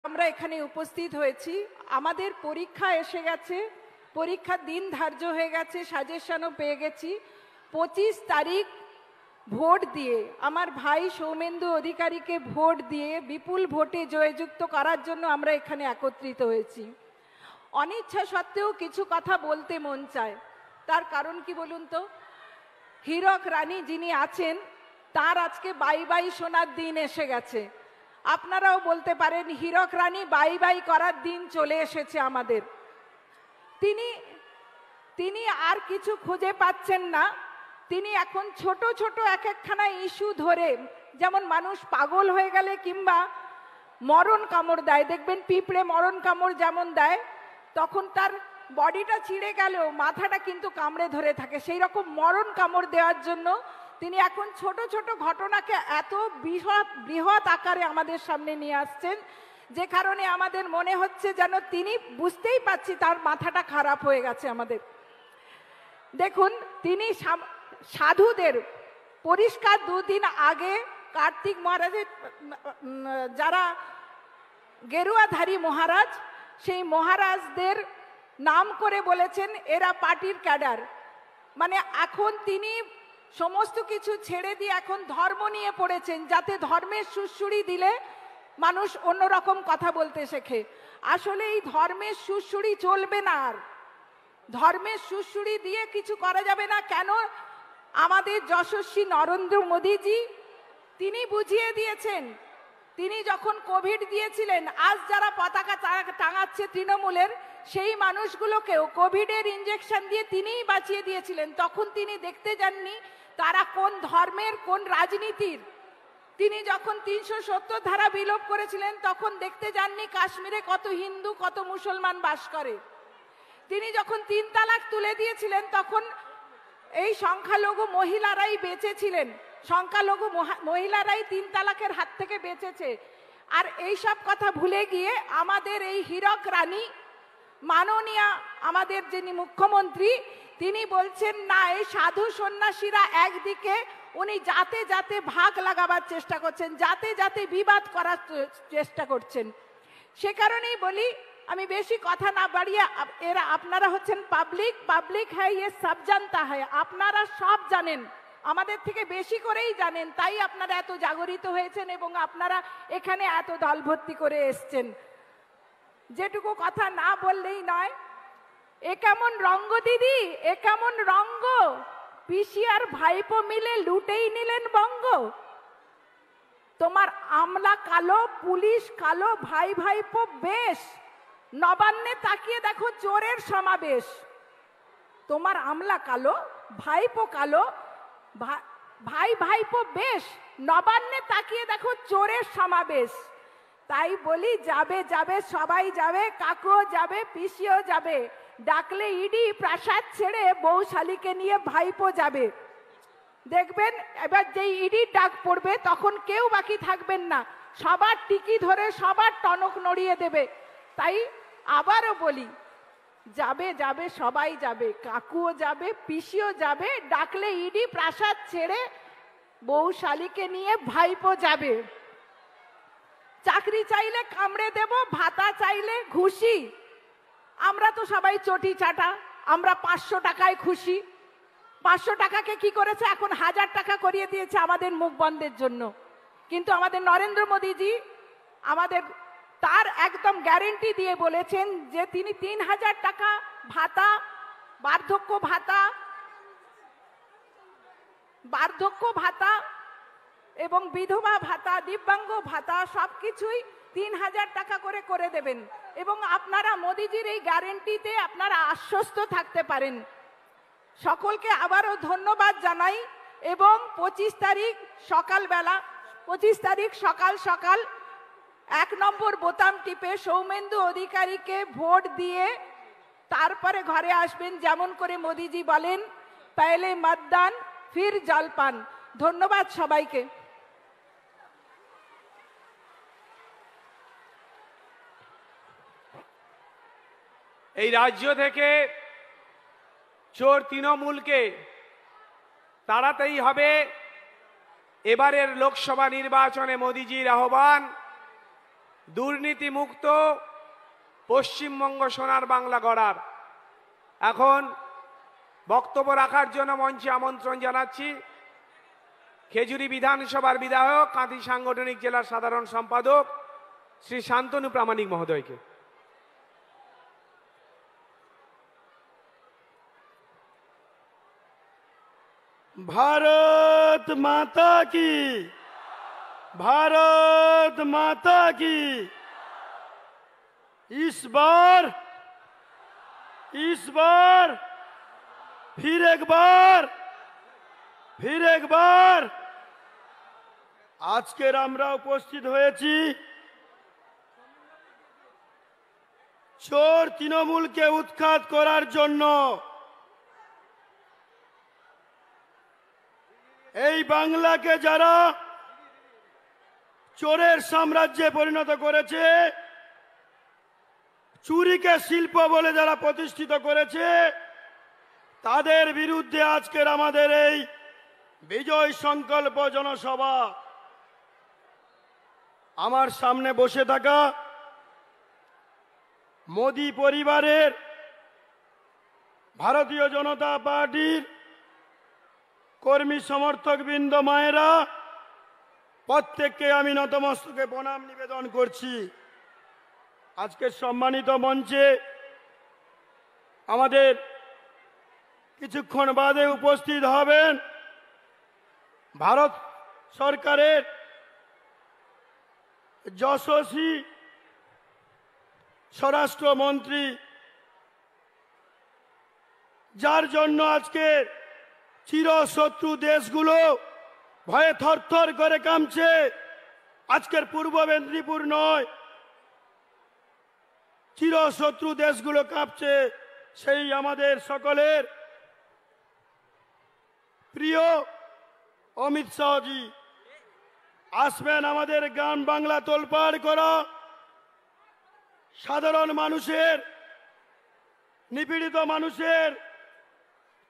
আমরা এখানে উপস্থিত হয়েছি, আমাদের পরীক্ষা এসে গেছে, পরীক্ষার দিন ধার্য হয়ে গেছে, সাজেশনও পেয়ে গেছি। 25 তারিখ ভোট দিয়ে আমার ভাই সৌমেন্দু অধিকারীকে ভোট দিয়ে বিপুল ভোটে জয়যুক্ত করার জন্য আমরা এখানে একত্রিত হয়েছি। অনিচ্ছা সত্ত্বেও কিছু কথা বলতে মন চায়। তার কারণ কি বলুন তো? হীরক রানী যিনি আছেন তার আজকে বাই বাই শোনার দিন এসে গেছে। আপনারাও বলতে পারেন হীরক রানী বাই বাই করার দিন চলে এসেছে আমাদের। তিনি আর কিছু খুঁজে পাচ্ছেন না। তিনি এখন ছোট ছোট এক একখানা ইস্যু ধরে, যেমন মানুষ পাগল হয়ে গেলে কিংবা মরণ কামড় দেয়, দেখবেন পিঁপড়ে মরণ কামড় যেমন দেয়, তখন তার বডিটা ছিঁড়ে গেলেও মাথাটা কিন্তু কামড়ে ধরে থাকে, সেই রকম মরণ কামড় দেওয়ার জন্য তিনি এখন ছোট ছোট ঘটনাকে এত বৃহৎ আকারে আমাদের সামনে নিয়ে আসছেন, যে কারণে আমাদের মনে হচ্ছে যেন তিনি বুঝতেই পারছি তার মাথাটা খারাপ হয়ে গেছে আমাদের। দেখুন, তিনি সাধুদের পরিষ্কার দুদিন আগে কার্তিক মহারাজের যারা গেরুয়াধারী মহারাজ, সেই মহারাজদের নাম করে বলেছেন এরা পার্টির ক্যাডার। মানে এখন তিনি সমস্ত কিছু ছেড়ে দিয়ে এখন ধর্ম নিয়ে পড়েছেন, যাতে ধর্মের সুড়সুড়ি দিলে মানুষ অন্যরকম কথা বলতে শেখে। আসলে এই ধর্মের সুড়সুড়ি চলবে না, আর ধর্মের সুড়সুড়ি দিয়ে কিছু করা যাবে না। কেন? আমাদের যশস্বী নরেন্দ্র মোদীজি তিনি বুঝিয়ে দিয়েছেন। তিনি যখন কোভিড দিয়েছিলেন, আজ যারা পতাকা টাঙাচ্ছে তৃণমূলের, সেই মানুষগুলোকেও কোভিডের ইঞ্জেকশন দিয়ে তিনিই বাঁচিয়ে দিয়েছিলেন। তখন তিনি দেখতে যাননি তারা কোন ধর্মের, কোন রাজনীতির। তিনি যখন 370 ধারা বিলোপ করেছিলেন, তখন দেখতে যাননি কাশ্মীরে কত হিন্দু কত মুসলমান বাস করে। তিনি যখন 3 তালাক তুলে দিয়েছিলেন, তখন এই সংখ্যালঘু মহিলারাই বেঁচেছিলেন, সংখ্যালঘু মহিলারাই 3 তালাকের হাত থেকে বেঁচেছে। আর এই সব কথা ভুলে গিয়ে আমাদের এই হীরক রানী মাননীয়া আমাদের যিনি মুখ্যমন্ত্রী, তিনি বলছেন না, এই সাধু সন্ন্যাসীরা একদিকে, উনি যাতে যাতে ভাগ লাগাবার চেষ্টা করছেন, যাতে যাতে বিবাদ করার চেষ্টা করছেন। সে কারণেই বলি, আমি বেশি কথা না বাড়িয়ে, এরা আপনারা হচ্ছেন পাবলিক, পাবলিক হ্যাঁ ইয়ে সব জানতা হ্যাঁ, আপনারা সব জানেন, আমাদের থেকে বেশি করেই জানেন, তাই আপনারা এত জাগরিত হয়েছেন এবং আপনারা এখানে এত দল ভর্তি করে এসছেন। যেটুকু কথা না বললেই নয়। এ কেমন রঙ্গ দিদি, এ কেমন রঙ্গ, পিসি আর ভাইপো মিলে লুটেই নিলেন বঙ্গ। তোমার আমলা কালো, পুলিশ কালো, ভাই ভাইপো বেশ, নবান্নে তাকিয়ে দেখো চোরের সমাবেশ। তোমার আমলা কালো, ভাইপো কালো, ভাই ভাইপো বেশ, নবান্নে তাকিয়ে দেখো চোরের সমাবেশ। তাই বলি, যাবে যাবে সবাই যাবে, কাকুও যাবে, পিসিও যাবে, ডাকলে ইডি প্রাসাদ ছেড়ে বউ শালিকে নিয়ে ভাইপো যাবে। দেখবেন এবার যেই ইডির ডাক পড়বে, তখন কেউ বাকি থাকবেন না, সবার টিকি ধরে সবার টনক নড়িয়ে দেবে। তাই আবারও বলি, যাবে যাবে সবাই যাবে, কাকুও যাবে, পিসিও যাবে, ডাকলে ইডি প্রাসাদ ছেড়ে বউ শালিকে নিয়ে ভাইপো যাবে। চাকরি চাইলে কামড়ে দেব, ভাতা চাইলে ঘুষি। আমরা তো সবাই চটি চাটা, আমরা 500 টাকায় খুশি। 500 টাকাকে কি করেছে, এখন 1000 টাকা করিয়ে দিয়েছে আমাদের মুখ বন্ধের জন্য। কিন্তু আমাদের নরেন্দ্র মোদীজি আমাদের তার একদম গ্যারেন্টি দিয়ে বলেছেন যে তিনি 3000 টাকা ভাতা, বার্ধক্য ভাতা এবং বিধবা ভাতা, দিব্যাঙ্গ ভাতা সবকিছুই 3000 টাকা করে করে দেবেন। এবং আপনারা মোদিজির এই গ্যারেন্টিতে আপনারা আশ্বস্ত থাকতে পারেন। সকলকে আবারও ধন্যবাদ জানাই। এবং 25 তারিখ সকালবেলা, 25 তারিখ সকাল সকাল 1 নম্বর বোতাম টিপে সৌমেন্দু অধিকারীকে ভোট দিয়ে তারপরে ঘরে আসবেন, যেমন করে মোদিজি বলেন, পহলে মতদান ফির জলপান। ধন্যবাদ সবাইকে। এই রাজ্য থেকে চোর তৃণমূলকে তাড়াতেই হবে। এবারের লোকসভা নির্বাচনে মোদিজির আহ্বান, দুর্নীতিমুক্ত পশ্চিমবঙ্গ সোনার বাংলা গড়ার। এখন বক্তব্য রাখার জন্য মঞ্চে আমন্ত্রণ জানাচ্ছি খেজুরি বিধানসভার বিধায়ক, কাঁথি সাংগঠনিক জেলার সাধারণ সম্পাদক শ্রী শান্তনু প্রামাণিক মহোদয়কে। भारत माता की, भारत माता की। इस बार फिर एक बार আজকের আমরা উপস্থিত হয়েছি চোর তৃণমূলকে উৎখাত করার জন্য। এই বাংলাকে যারা চোরের সাম্রাজ্যে পরিণত করেছে, চুরিকে শিল্প বলে যারা প্রতিষ্ঠিত করেছে, তাদের বিরুদ্ধে আজকের আমাদের এই বিজয় সংকল্প জনসভা। আমার সামনে বসে থাকা মোদি পরিবারের, ভারতীয় জনতা পার্টির কর্মী সমর্থক বৃন্দ, মায়েরা, প্রত্যেককে আমি নতমস্তকে প্রণাম নিবেদন করছি। আজকের সম্মানিত মঞ্চে আমাদের কিছুক্ষণ বাদে উপস্থিত হবেন ভারত সরকারের যশস্বী স্বরাষ্ট্রমন্ত্রী, যার জন্য আজকে চিরশত্রু দেশগুলো ভয়ে থরথর করে কাঁপছে। আজকের পূর্ব মেদিনীপুর নয়, চিরশত্রু দেশগুলো কাঁপছে। সেই আমাদের সকলের প্রিয় অমিত শাহজি আসবেন আমাদের গ্রাম বাংলা তোলপাড় করা সাধারণ মানুষের, নিপীড়িত মানুষের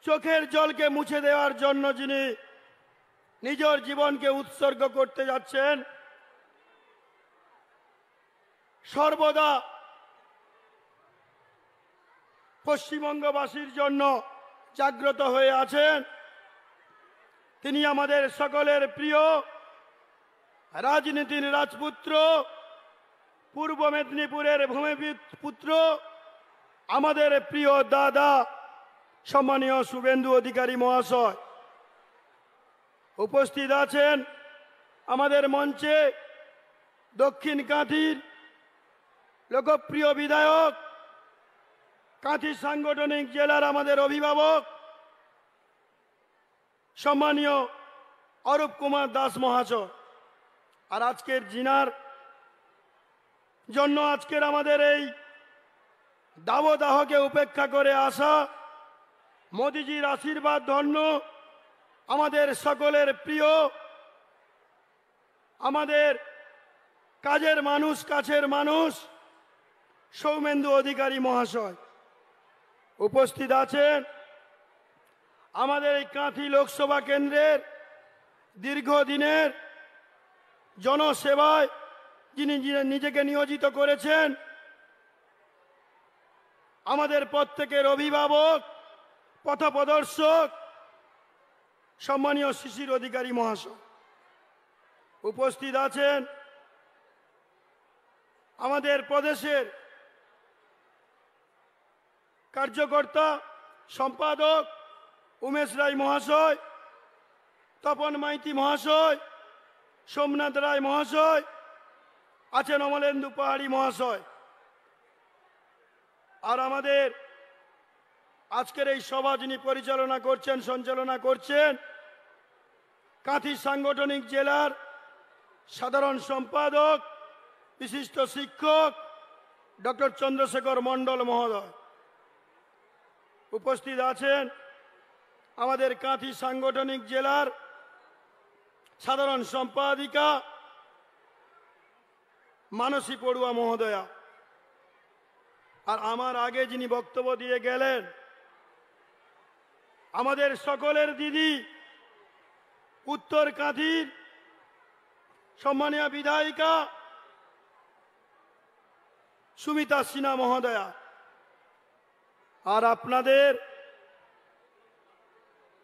চোখের জলকে মুছে দেওয়ার জন্য, যিনি নিজের জীবনকে উৎসর্গ করতে যাচ্ছেন, সর্বদা পশ্চিমবঙ্গবাসীর জন্য জাগ্রত হয়ে আছেন। তিনি আমাদের সকলের প্রিয় রাজনীতির রাজপুত্র, পূর্ব মেদিনীপুরের ভূমিপুত্র, আমাদের প্রিয় দাদা সম্মানীয় শুভেন্দু অধিকারী মহাশয়। উপস্থিত আছেন আমাদের মঞ্চে দক্ষিণ কাঁথির লোকপ্রিয় বিধায়ক, কাঁথি সাংগঠনিক জেলার আমাদের অভিভাবক সম্মানীয় অরূপ কুমার দাস মহাশয়। আর আজকের জিনার জন্য আজকের আমাদের এই দাবদাহকে উপেক্ষা করে আসা মোদিজির আশীর্বাদ ধন্য আমাদের সকলের প্রিয়, আমাদের কাজের মানুষ, কাছের মানুষ সৌমেন্দু অধিকারী মহাশয়। উপস্থিত আছেন আমাদের এই কাঁথি লোকসভা কেন্দ্রের দীর্ঘদিনের জনসেবায় যিনি নিজেকে নিয়োজিত করেছেন, আমাদের প্রত্যেকের অভিভাবক, পথপ্রদর্শক সম্মানীয় শিশির অধিকারী মহাশয়। উপস্থিত আছেন আমাদের প্রদেশের কার্যকর্তা, সম্পাদক উমেশ রায় মহাশয়, তপন মাইতি মহাশয়, সোমনাথ রায় মহাশয়, আছেন অমলেন্দু পাহাড়ি মহাশয়। আর আমাদের আজকের এই সভা যিনি পরিচালনা করছেন, সঞ্চালনা করছেন, কাঁথি সাংগঠনিক জেলার সাধারণ সম্পাদক, বিশিষ্ট শিক্ষক ডক্টর চন্দ্রশেখর মণ্ডল মহোদয়। উপস্থিত আছেন আমাদের কাঁথি সাংগঠনিক জেলার সাধারণ সম্পাদিকা মানসী পড়ুয়া মহোদয়া। আর আমার আগে যিনি বক্তব্য দিয়ে গেলেন, আমাদের সকলের দিদি, উত্তর কাঁথির সম্মানীয় বিধায়িকা সুমিতা সিনহা মহোদয়া, আর আপনাদের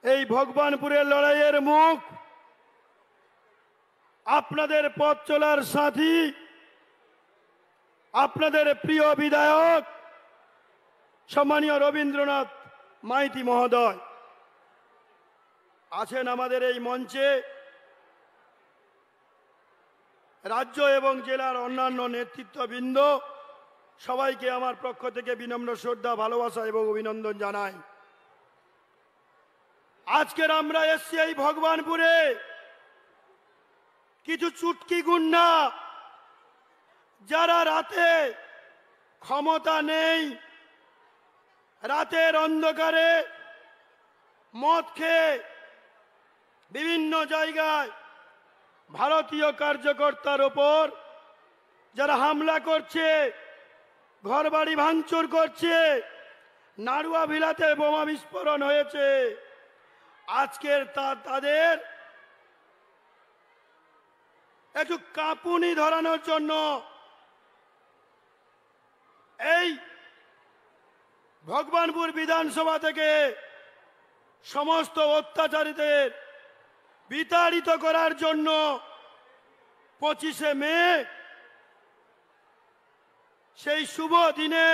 এই ভগবানপুরের লড়াইয়ের মুখ, আপনাদের পথ চলার সাথী, আপনাদের প্রিয় বিধায়ক সম্মানীয় রবীন্দ্রনাথ মাইতি মহোদয় আছেন আমাদের এই মঞ্চে। রাজ্য এবং জেলার অন্যান্য নেতৃত্ববৃন্দ সবাইকে আমার পক্ষ থেকে বিনম্র শ্রদ্ধা, ভালোবাসা এবং অভিনন্দন জানাই। আজকের আমরা এসছি এই ভগবানপুরে কিছু চুটকি গুন্ডা, যারা রাতে ক্ষমতা নেই, রাতের অন্ধকারে মদ খেয়ে বিভিন্ন জায়গায় ভারতীয় কার্যকর্তার ওপর যারা হামলা করছে, ঘরবাড়ি ভাঙচুর করছে, নাড়ুয়া ভিলাতে বোমা বিস্ফোরণ হয়েছে। আজকের তাদের একটু কাঁপুনি ধরানোর জন্য এই ভগবানপুর বিধানসভা থেকে সমস্ত অত্যাচারীদের বিতাড়িত করার জন্য 25শে মে সেই শুভ দিনে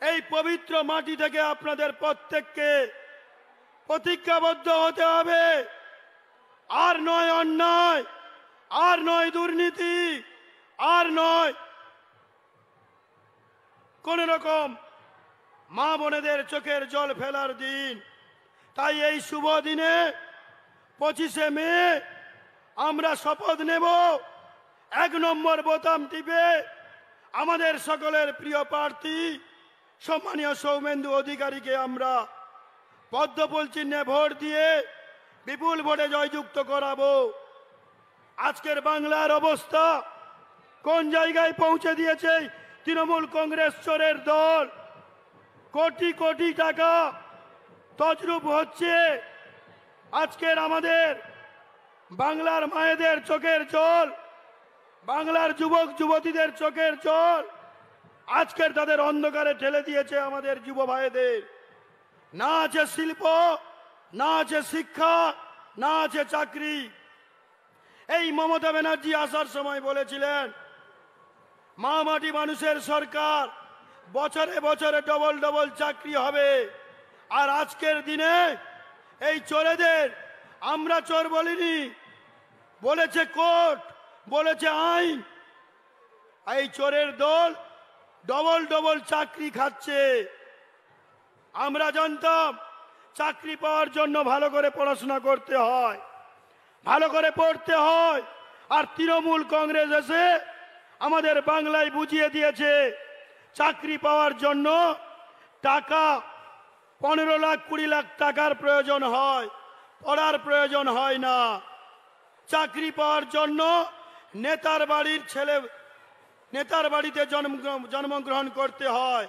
এই পবিত্র মাটি থেকে আপনাদের প্রত্যেককে প্রতিজ্ঞাবদ্ধ হতে হবে। আর নয় অন্যায়, আর নয় দুর্নীতি, আর নয় কোন রকম মা বোনেদের চোখের জল ফেলার দিন। তাই এই শুভ দিনে 25শে মে আমরা শপথ নেব, 1 নম্বর বোতাম টিপে আমাদের সকলের প্রিয় প্রার্থী সম্মানীয় সৌমেন্দু অধিকারীকে আমরা পদ্মফুল চিহ্নে ভোট দিয়ে বিপুল ভোটে জয়যুক্ত করাবো। আজকের বাংলার অবস্থা কোন জায়গায় পৌঁছে দিয়েছে তৃণমূল কংগ্রেস চোরের দল। কোটি কোটি টাকা তছরূপ হচ্ছে। আজকের আমাদের বাংলার মায়েদের চোখের জল, বাংলার যুবক যুবতীদের চোখের জল আজকের তাদের অন্ধকারে ঠেলে দিয়েছে আমাদের যুব ভাইদের। না আছে শিল্প, না আছে শিক্ষা, না আছে চাকরি। এই মমতা ব্যানার্জি আসার সময় বলেছিলেন মা মাটি মানুষের সরকার, বছরে বছরে ডবল ডবল চাকরি হবে। আর আজকের দিনে এই চোরেদের আমরা চোর বলিনি, বলেছে কোর্ট, বলেছে আইন। এই চোরের দল ডবল ডবল চাকরি খাচ্ছে। আমরা জানতাম চাকরি পাওয়ার জন্য ভালো করে পড়াশোনা করতে হয়, ভালো করে পড়তে হয়। আর তৃণমূল কংগ্রেস এসে আমাদের বাংলায় বুঝিয়ে দিয়েছে চাকরি পাওয়ার জন্য টাকা 15 লাখ 20 লাখ টাকার প্রয়োজন হয়, পড়ার প্রয়োজন হয় না। চাকরি পাওয়ার জন্য নেতার বাড়ির ছেলে, নেতার বাড়িতে জন্মগ্রহণ করতে হয়।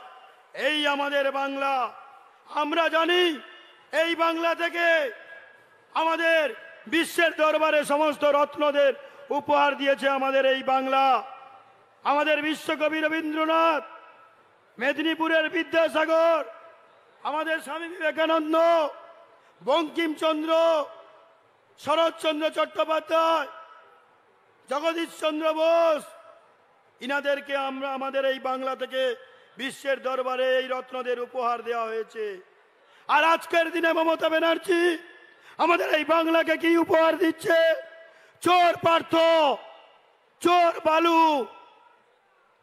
এই আমাদের বাংলা। আমরা জানি এই বাংলা থেকে আমাদের বিশ্বের দরবারে সমস্ত রত্নদের উপহার দিয়েছে আমাদের এই বাংলা। আমাদের বিশ্বকবি রবীন্দ্রনাথ, মেদিনীপুরের বিদ্যাসাগর, আমাদের স্বামী বিবেকানন্দ, বঙ্কিমচন্দ্র, শরৎচন্দ্র চট্টোপাধ্যায়, জগদীশ চন্দ্র বোস, ইনাদেরকে আমরা আমাদের এই বাংলা থেকে বিশ্বের দরবারে এই রত্নদের উপহার দেওয়া হয়েছে। আর আজকের দিনে মমতা ব্যানার্জি আমাদের এই বাংলাকে কি উপহার দিচ্ছে? চোর পার্থ, চোর বালু,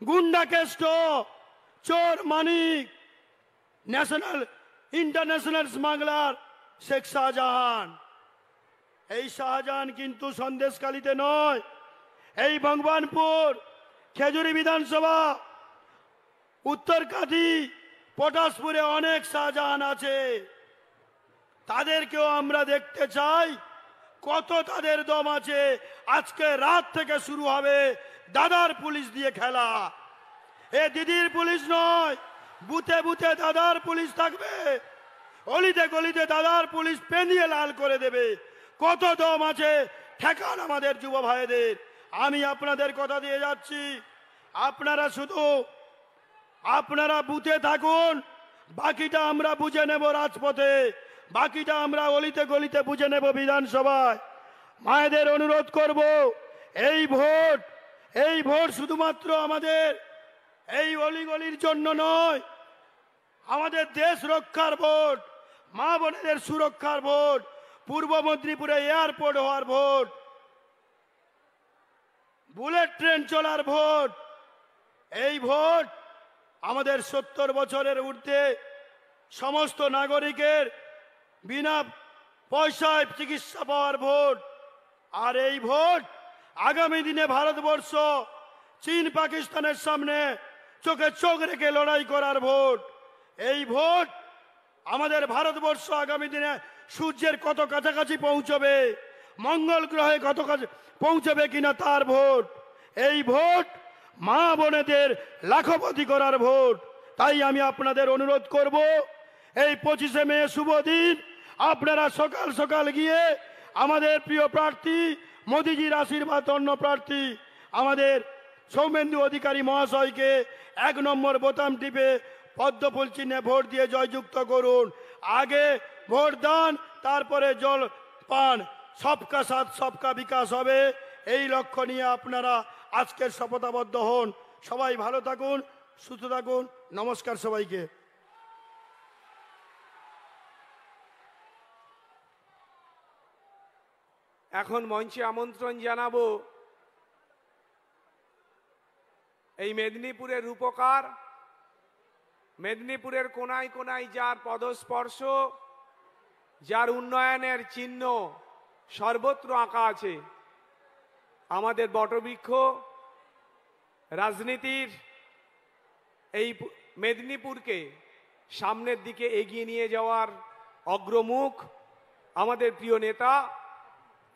গুন্ডাকেষ্ট, চোর Manik, national international smuggler Sheikh Shahjahan. এই শাহজাহান কিন্তু সন্দেশখালীতে নয়, এই ভগবানপুর, খেজুরি বিধানসভা, উত্তরকাঠি, পটাশপুরে অনেক শাহজাহান আছে। তাদেরকেও আমরা দেখতে চাই কত তাদের দম আছে। আজকে রাত থেকে শুরু হবে দাদার পুলিশ দিয়ে খেলা। এ দিদির পুলিশ নয়, বুথে বুথে দাদার পুলিশ থাকবে, অলিতে গলিতে দাদার পুলিশ পেনিয়ে লাল করে দেবে। কত দম আছে ঠেকান আমাদের যুব ভাইদের। আমি আপনাদের কথা দিয়ে যাচ্ছি, আপনারা শুধু আপনারা বুথে থাকুন, বাকিটা আমরা বুঝে নেব রাজপথে, বাকিটা আমরা অলিতে গলিতে বুঝে নেব বিধানসভায়। মায়েদের অনুরোধ করব, এই ভোট শুধুমাত্র আমাদের এই অলিগলির জন্য নয়, আমাদের দেশ রক্ষার ভোট, মা বোনেদের সুরক্ষার ভোট, পূর্ব মেদিনীপুরে এয়ারপোর্ট হওয়ার ভোট, বুলেট ট্রেন চলার ভোট। এই ভোট আমাদের 70 বছরের ঊর্ধ্বে সমস্ত নাগরিকের বিনা পয়সায় চিকিৎসা পাওয়ার ভোট। আর এই ভোট আগামী দিনে ভারতবর্ষ চীন পাকিস্তানের সামনে চোখে চোখ রেখে লড়াই করার ভোট। এই ভোট আমাদের ভারতবর্ষ আগামী দিনে সূর্যের কত কাছাকাছি পৌঁছবে, মঙ্গল গ্রহে কত কাছে পৌঁছবে কিনা তার ভোট। এই ভোট মা বোনেদের লাখপতি করার ভোট। তাই আমি আপনাদের অনুরোধ করব, এই 25শে মে শুভ দিন আপনারা সকাল সকাল গিয়ে আমাদের প্রিয় প্রার্থী, মোদিজির আশীর্বাদ অন্য প্রার্থী আমাদের সৌমেন্দু অধিকারী মহাশয়কে 1 নম্বর বোতাম টিপে পদ্মফুল চিহ্নে ভোট দিয়ে জয়যুক্ত করুন। আগে ভোট দান, তারপরে জল পান, সবকা সাথ সবকা বিকাশ হবে। এই লক্ষ্য নিয়ে আপনারা আজকের শপথাবদ্ধ হন। সবাই ভালো থাকুন, সুস্থ থাকুন। নমস্কার সবাইকে। এখন মঞ্চে আমন্ত্রণ জানাবো এই মেদিনীপুরের রূপকার, মেদিনীপুরের কোনায় কোনায় যার পদস্পর্শ, যার উন্নয়নের চিহ্ন সর্বত্র আঁকা আছে, আমাদের বটবৃক্ষ, রাজনীতির এই মেদিনীপুরকে সামনের দিকে এগিয়ে নিয়ে যাওয়ার অগ্রমুখ, আমাদের প্রিয় নেতা,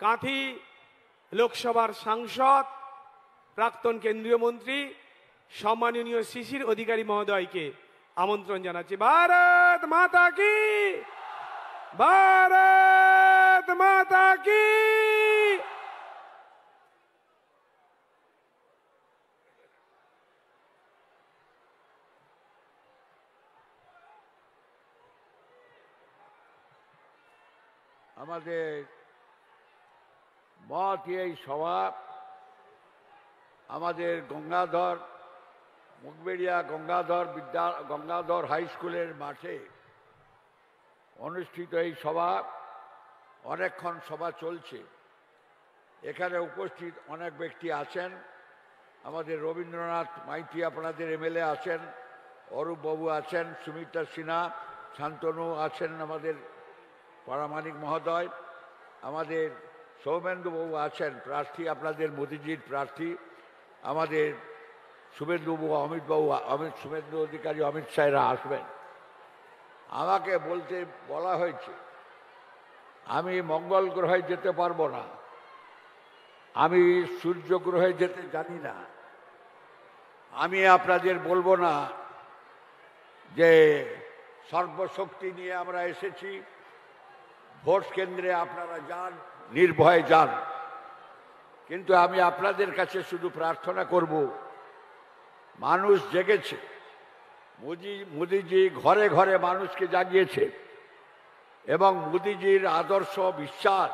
কাঁথি লোকসভার সাংসদ, প্রাক্তন কেন্দ্রীয় মন্ত্রী সম্মাননীয় শিশির অধিকারী মহোদয়কে আমন্ত্রণ জানাচ্ছি। ভারত মাতা কি, ভারত মাতা কি। আমাদের মত এই সভা আমাদের গঙ্গাধর মুখবেড়িয়া গঙ্গাধর হাই স্কুলের মাঠে অনুষ্ঠিত এই সভা। অনেকক্ষণ সভা চলছে। এখানে উপস্থিত অনেক ব্যক্তি আছেন। আমাদের রবীন্দ্রনাথ মাইতি আপনাদের এমএলএ আছেন, অরূপ বাবু আছেন, সুমিতা সিনহা, শান্তনু আছেন, আমাদের পারামানিক মহোদয়, আমাদের সৌমেন্দু বাবু আছেন প্রার্থী, আপনাদের মোদিজির প্রার্থী, আমাদের শুভেন্দু বাবু শুভেন্দু অধিকারী অমিত শাহরা আসবেন। আমাকে বলা হয়েছে আমি মঙ্গল গ্রহে যেতে পারবো না, আমি সূর্য গ্রহে যেতে জানি না, আমি আপনাদের বলবো না যে সর্বশক্তি নিয়ে আমরা এসেছি, ভোট কেন্দ্রে আপনারা যান, নির্ভয়ে যান। কিন্তু আমি আপনাদের কাছে শুধু প্রার্থনা করব, মানুষ জেগেছে, মোদিজি ঘরে ঘরে মানুষকে জাগিয়েছে এবং মোদিজির আদর্শ বিশ্বাস,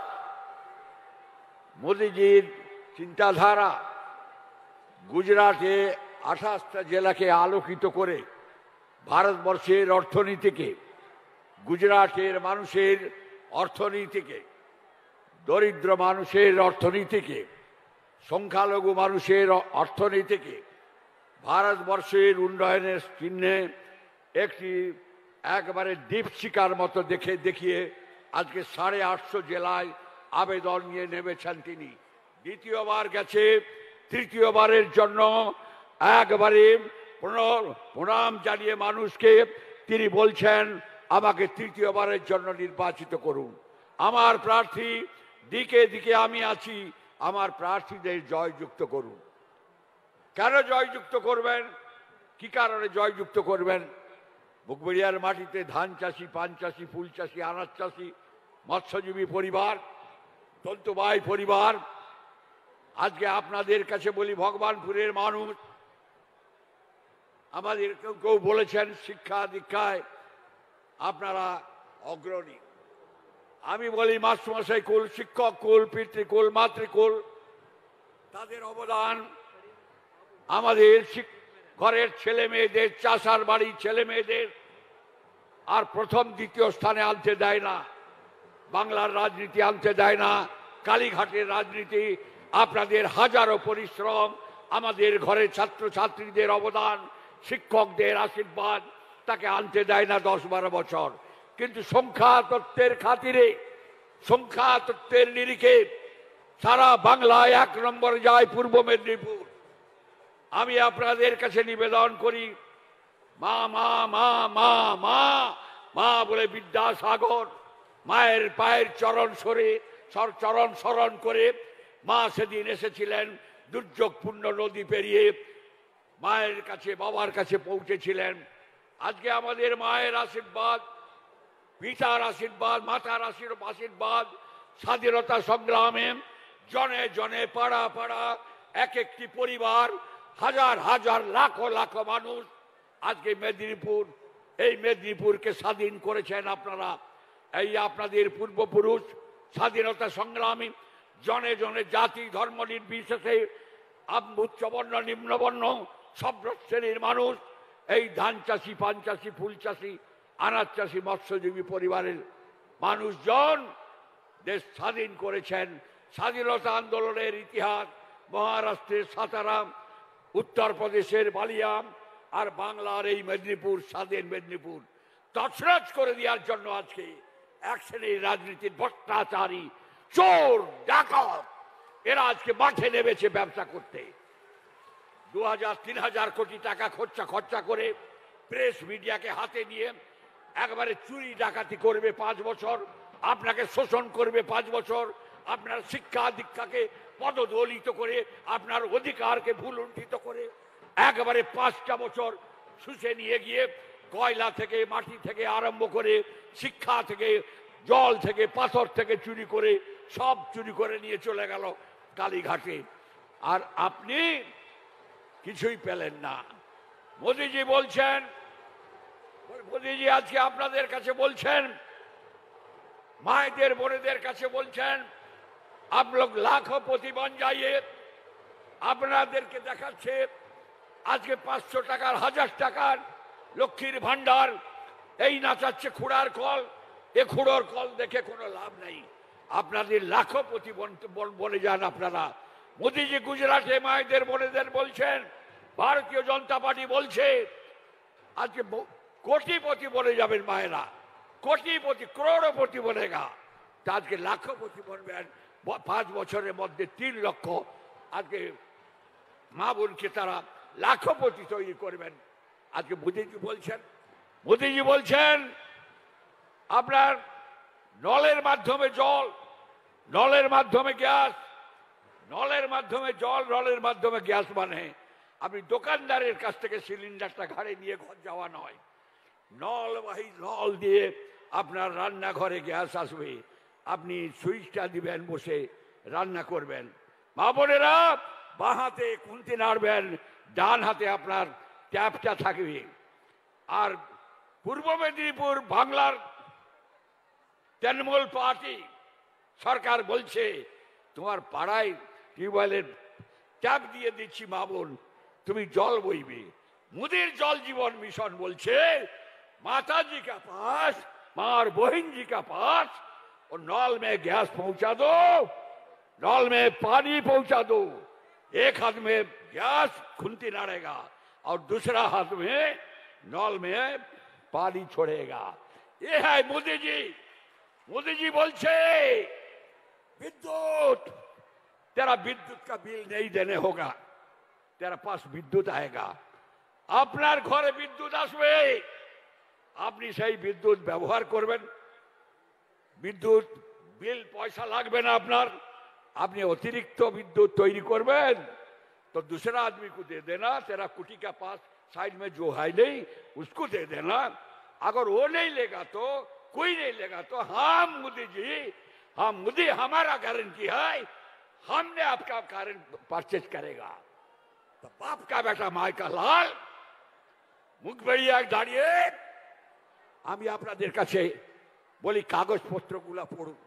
মোদিজির চিন্তাধারা গুজরাটে 28টা জেলাকে আলোকিত করে ভারতবর্ষের অর্থনীতিকে, গুজরাটের মানুষের অর্থনীতিকে, দরিদ্র মানুষের অর্থনীতিকে, সংখ্যালঘু মানুষের অর্থনীতিকে ভারতবর্ষের উন্নয়নের চিহ্নে একটি একবারে দীপশিখার মতো দেখিয়ে আজকে 850 জেলায় আবেদন নিয়ে নেমেছেন তিনি। দ্বিতীয়বার গেছে, তৃতীয়বারের জন্য একবারে প্রণাম জানিয়ে মানুষকে তিনি বলছেন আমাকে তৃতীয়বারের জন্য নির্বাচিত করুন। আমার প্রার্থী দিকে দিকে আমি আছি, আমার প্রার্থীদের জয়যুক্ত করুন। কেন জয়যুক্ত করবেন? কি কারণে জয়যুক্ত করবেন? মুখবেড়িয়ার মাটিতে ধান চাষি, পান চাষি, ফুল চাষি, আনাজ চাষি, মৎস্যজীবী পরিবার, তন্তুবাই পরিবার, আজকে আপনাদের কাছে বলি ভগবানপুরের মানুষ, আমাদের কেউ কেউ বলেছেন শিক্ষা দীক্ষায় আপনারা অগ্রণী। আমি বলি মাস্টারমশাই কুল, শিক্ষক কুল, পিতৃকুল, মাতৃকুল, তাদের অবদান আমাদের ঘরের ছেলে মেয়েদের, চাষার বাড়ির ছেলে মেয়েদের আর প্রথম দ্বিতীয় স্থানে আনতে দেয় না। বাংলার রাজনীতি আনতে দেয় না, কালীঘাটের রাজনীতি। আপনাদের হাজারো পরিশ্রম, আমাদের ঘরের ছাত্রছাত্রীদের অবদান, শিক্ষকদের আশীর্বাদ তাকে আনতে দেয় না 10-12 বছর। কিন্তু সংখ্যা তত্ত্বের খাতিরে, সংখ্যা তত্ত্বের নিরিখে সারা বাংলায় 1 নম্বরে যায় পূর্ব মেদিনীপুর। আমি আপনাদের কাছে নিবেদন করি, মা মা মা মা মা মা বলে বিদ্যাসাগর মায়ের পায়ের চরণ স্মরণ করে মা সেদিন এসেছিলেন, দুর্যোগপূর্ণ নদী পেরিয়ে মায়ের কাছে, বাবার কাছে পৌঁছেছিলেন। আজকে আমাদের মায়ের আশীর্বাদ, পিতার আশীর্বাদ, মাতার আশীর্বাদ, স্বাধীনতা সংগ্রামে জনে জনে, পাড়া পাড়া, এক একটি পরিবার, হাজার হাজার লাখো লাখো মানুষ আজকে এই মেদিনীপুরকে স্বাধীন করেছেন আপনারা। এই আপনাদের পূর্বপুরুষ স্বাধীনতা সংগ্রামী, জনে জনে, জাতি ধর্ম নির্বিশেষে, উচ্চবর্ণ নিম্নবর্ণ সব শ্রেণীর মানুষ, এই ধান চাষি, পান চাষি, ফুল চাষি, আনাজ চাষি, মৎস্যজীবী পরিবারের মানুষজন দেশ স্বাধীন করেছেন। স্বাধীনতা আন্দোলনের ইতিহাস মহারাষ্ট্রের সাতারাম, উত্তরপ্রদেশের বালিয়াম আর বাংলার এই মেদিনীপুর, স্বাধীন মেদিনীপুর তছনছ করে দেওয়ার জন্য আজকে এক শ্রেণীর রাজনীতির ভ্রষ্টাচারী, চোর, ডাকাত এরা আজকে মাঠে নেমেছে ব্যবসা করতে। 2000-3000 কোটি টাকা খরচা করে প্রেস মিডিয়াকে হাতে নিয়ে একবারে চুরি ডাকাতি করবে 5 বছর, আপনাকে শোষণ করবে 5 বছর, আপনার শিক্ষা দীক্ষাকে পদদলিত করে, আপনার অধিকারকে ভুলুণ্ঠিত করে একবারে 5টা বছর শুষে নিয়ে গিয়ে কয়লা থেকে, মাটি থেকে আরম্ভ করে, শিক্ষা থেকে, জল থেকে, পাথর থেকে চুরি করে, সব চুরি করে নিয়ে চলে গেল কালীঘাটে। আর আপনি কিছুই পেলেন না। মোদিজি বলছেন, মোদিজি আজকে আপনাদের কাছে বলছেন, মায়েদের বোনেদের কাছে বলছেন, आप लोग लाखोपति बन जाइए। আপনাদেরকে দেখাচ্ছে আজকে 500 টাকার, 1000 টাকার লক্ষ্মীর ভান্ডার, এই নাচাচ্ছে খুড়ার কল। এ খুড়োর কল দেখে কোনো লাভ নেই। আপনাদের লাখপতি বনে যান আপনারা। মোদিজি গুজরাটে মায়েদের বোনেদের বলছেন, ভারতীয় জনতা পার্টি বলছে আজকে কোটিপতি বনে যাবেন মায়েরা, কোটিপতি, করোড়পতি বনেগা। আজকে লাখপতি বনবেন 5 বছরের মধ্যে 3 লক্ষ আজকে মা বোনকে তারা লাখপতি তৈরি করবেন। আজকে মোদিজি বলছেন আপনার নলের মাধ্যমে জল, নলের মাধ্যমে গ্যাস, নলের মাধ্যমে জল, নলের মাধ্যমে গ্যাস। মানে আপনি দোকানদারের কাছ থেকে সিলিন্ডারটা ঘাড়ে নিয়ে ঘর যাওয়া নয়, নলবাহী নল দিয়ে আপনার রান্নাঘরে গ্যাস আসবে, আপনি সুইচটা দিবেন, বসে রান্না করবেন। মা বোনেরা বাঁ হাতে খুন্তি নাড়বেন, ডান হাতে আপনার ট্যাপটা থাকবে। আর পূর্ব মেদিনীপুর বাংলার তৃণমূল পার্টি সরকার বলছে তোমার পাড়ায় টিউবওয়েলের ট্যাপ দিয়ে দিচ্ছি মা বোন, তুমি জল বইবে। মোদির জল জীবন মিশন বলছে माताजी का पास, माँ और बहन जी का पास, और नल में गैस पहुंचा दो, नल में पानी पहुंचा दो। एक हाथ में गैस खुंती नाड़ेगा और दूसरा हाथ में नल में पानी छोड़ेगा। ये है मोदी जी। मोदी जी बोलছে विद्युत, तेरा विद्युत का बिल नहीं देने होगा, तेरा पास विद्युत आएगा। আপনার ঘরে বিদ্যুৎ আসবে, আপনি সেই বিদ্যুৎ ব্যবহার করবেন, বিদ্যুৎ বিল পয়সা লাগবে না আপনার। আপনি অতিরিक्त विद्युत तैयारी করবেন तो दूसरा आदमी को दे देना, तेरा कुटी का पास साइड में जो है नहीं उसको दे देना। अगर वो नहीं लेगा तो कोई नहीं लेगा तो हम मोदी जी, हम मोदी हमारा गारंटी है, हमने आपका कारण परचेज करेगा। तो बाप का बेटा माई का लाल মুখ বেরিয়ে দাঁড়িয়ে আমি আপনাদের কাছে বলি, কাগজপত্রগুলো পড়ুন।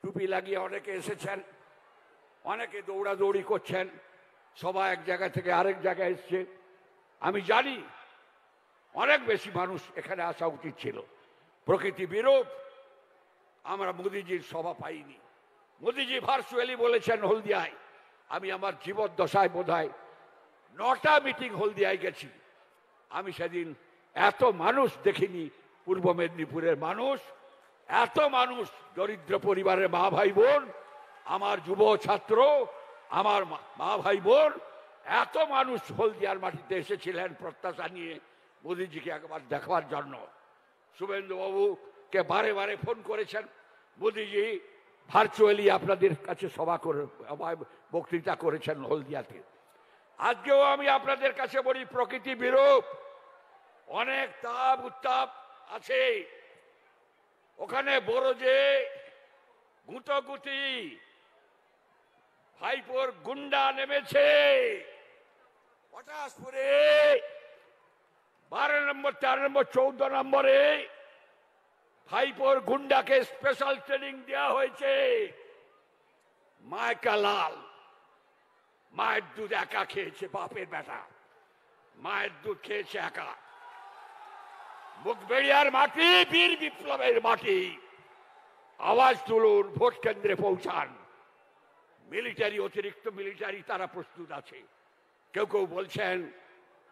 টুপি লাগিয়ে অনেকে এসেছেন, অনেকে দৌড়াদৌড়ি করছেন, সবাই এক জায়গা থেকে আরেক জায়গায় এসছে। আমি জানি অনেক বেশি মানুষ এখানে আসা উচিত ছিল। প্রকৃতি বিরূপ, আমরা মোদিজির সভা পাইনি। মোদিজি ভার্চুয়ালি বলেছেন হলদিয়ায়, আমি আমার জীবদ্দশায় বোধহয় 9টা মিটিং হলদিয়ায় গেছি। আমি সেদিন এত মানুষ দেখিনি। পূর্ব মেদিনীপুরের মানুষ, এত মানুষ, দরিদ্র পরিবারের মা ভাই বোন, আমার যুব ছাত্র, আমার মা ভাই বোন, এত মানুষ হলদিয়ার মাটিতে এসেছিলেন প্রত্যাশা নিয়ে মোদিজিকে একবার দেখবার জন্য। শুভেন্দুবাবুকে বারে বারে ফোন করেছেন, মোদিজি ভার্চুয়ালি আপনাদের কাছে সভা করে বক্তৃতা করেছেন হলদিয়াতে। আজকেও আমি আপনাদের কাছে বলি, প্রকৃতি বিরূপ, অনেক তাপ উত্তাপ আছে ওখানে। বড় যে গুঁতোগুতি, ভাইপোর গুন্ডা নেমেছে পটাশপুরে 12 নম্বর, 13 নম্বর, 14 নম্বরে ভাইপোর গুন্ডাকে স্পেশাল ট্রেনিং দেওয়া হয়েছে। মায়কা লাল মায়ের দুধ একা খেয়েছে, বাপের বেটা মায়ের দুধ খেয়েছে একা। মুখবেড়িয়ার মাটি বীর বিপ্লবের মাটি, আওয়াজ তুলুন, ভোট কেন্দ্রে পৌঁছান। মিলিটারি, অতিরিক্ত মিলিটারি তারা প্রস্তুত আছে। কেউ কেউ বলছেন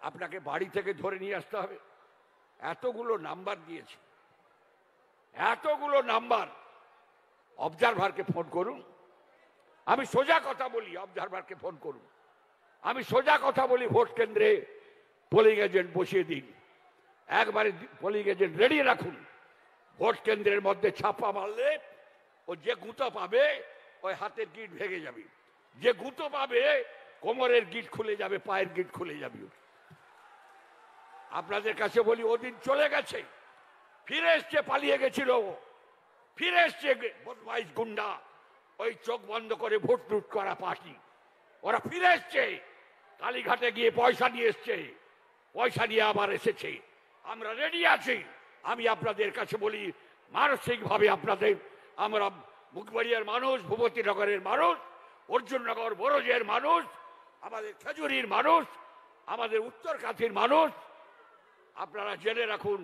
আপনাকে বাড়ি থেকে ধরে নিয়ে আসতে হবে। এতগুলো নাম্বার দিয়েছে, এতগুলো নাম্বার। অবজারভারকে ফোন করুন। আমি সোজা কথা বলি, অবজারভারকে ফোন করুন। আমি সোজা কথা বলি, ভোট কেন্দ্রে পোলিং এজেন্ট বসিয়ে দিন, একবারে পোলিং এজেন্ট রেডি রাখুন। ভোট কেন্দ্রের মধ্যে ছাপা মারলে ও যে গুঁতো পাবে ওই হাতের গিট ভেঙে যাবে, যে গুঁতো পাবে কোমরের গিট খুলে যাবে, পায়ের গিট খুলে যাবে। আপনাদের কাছে বলি, ওদিন চলে গেছে, ফিরে এসছে, পালিয়ে গেছিল, ফিরে এসছে বদমাইশ গুন্ডা, ওই চোখ বন্ধ করে ভোট লুট করা পার্টি, ওরা ফিরে এসছে। কালীঘাটে গিয়ে পয়সা নিয়ে এসছে, পয়সা নিয়ে আবার এসেছে। আমরা রেডি আছি। আমি আপনাদের কাছে বলি, মানসিকভাবে আপনাদের, আমরা মুখবাড়িয়ার মানুষ, ভূপতিনগরের মানুষ, অর্জুননগর বড়জের মানুষ, আমাদের খেজুরির মানুষ, আমাদের উত্তরকাথির মানুষ, আপনারা জেনে রাখুন,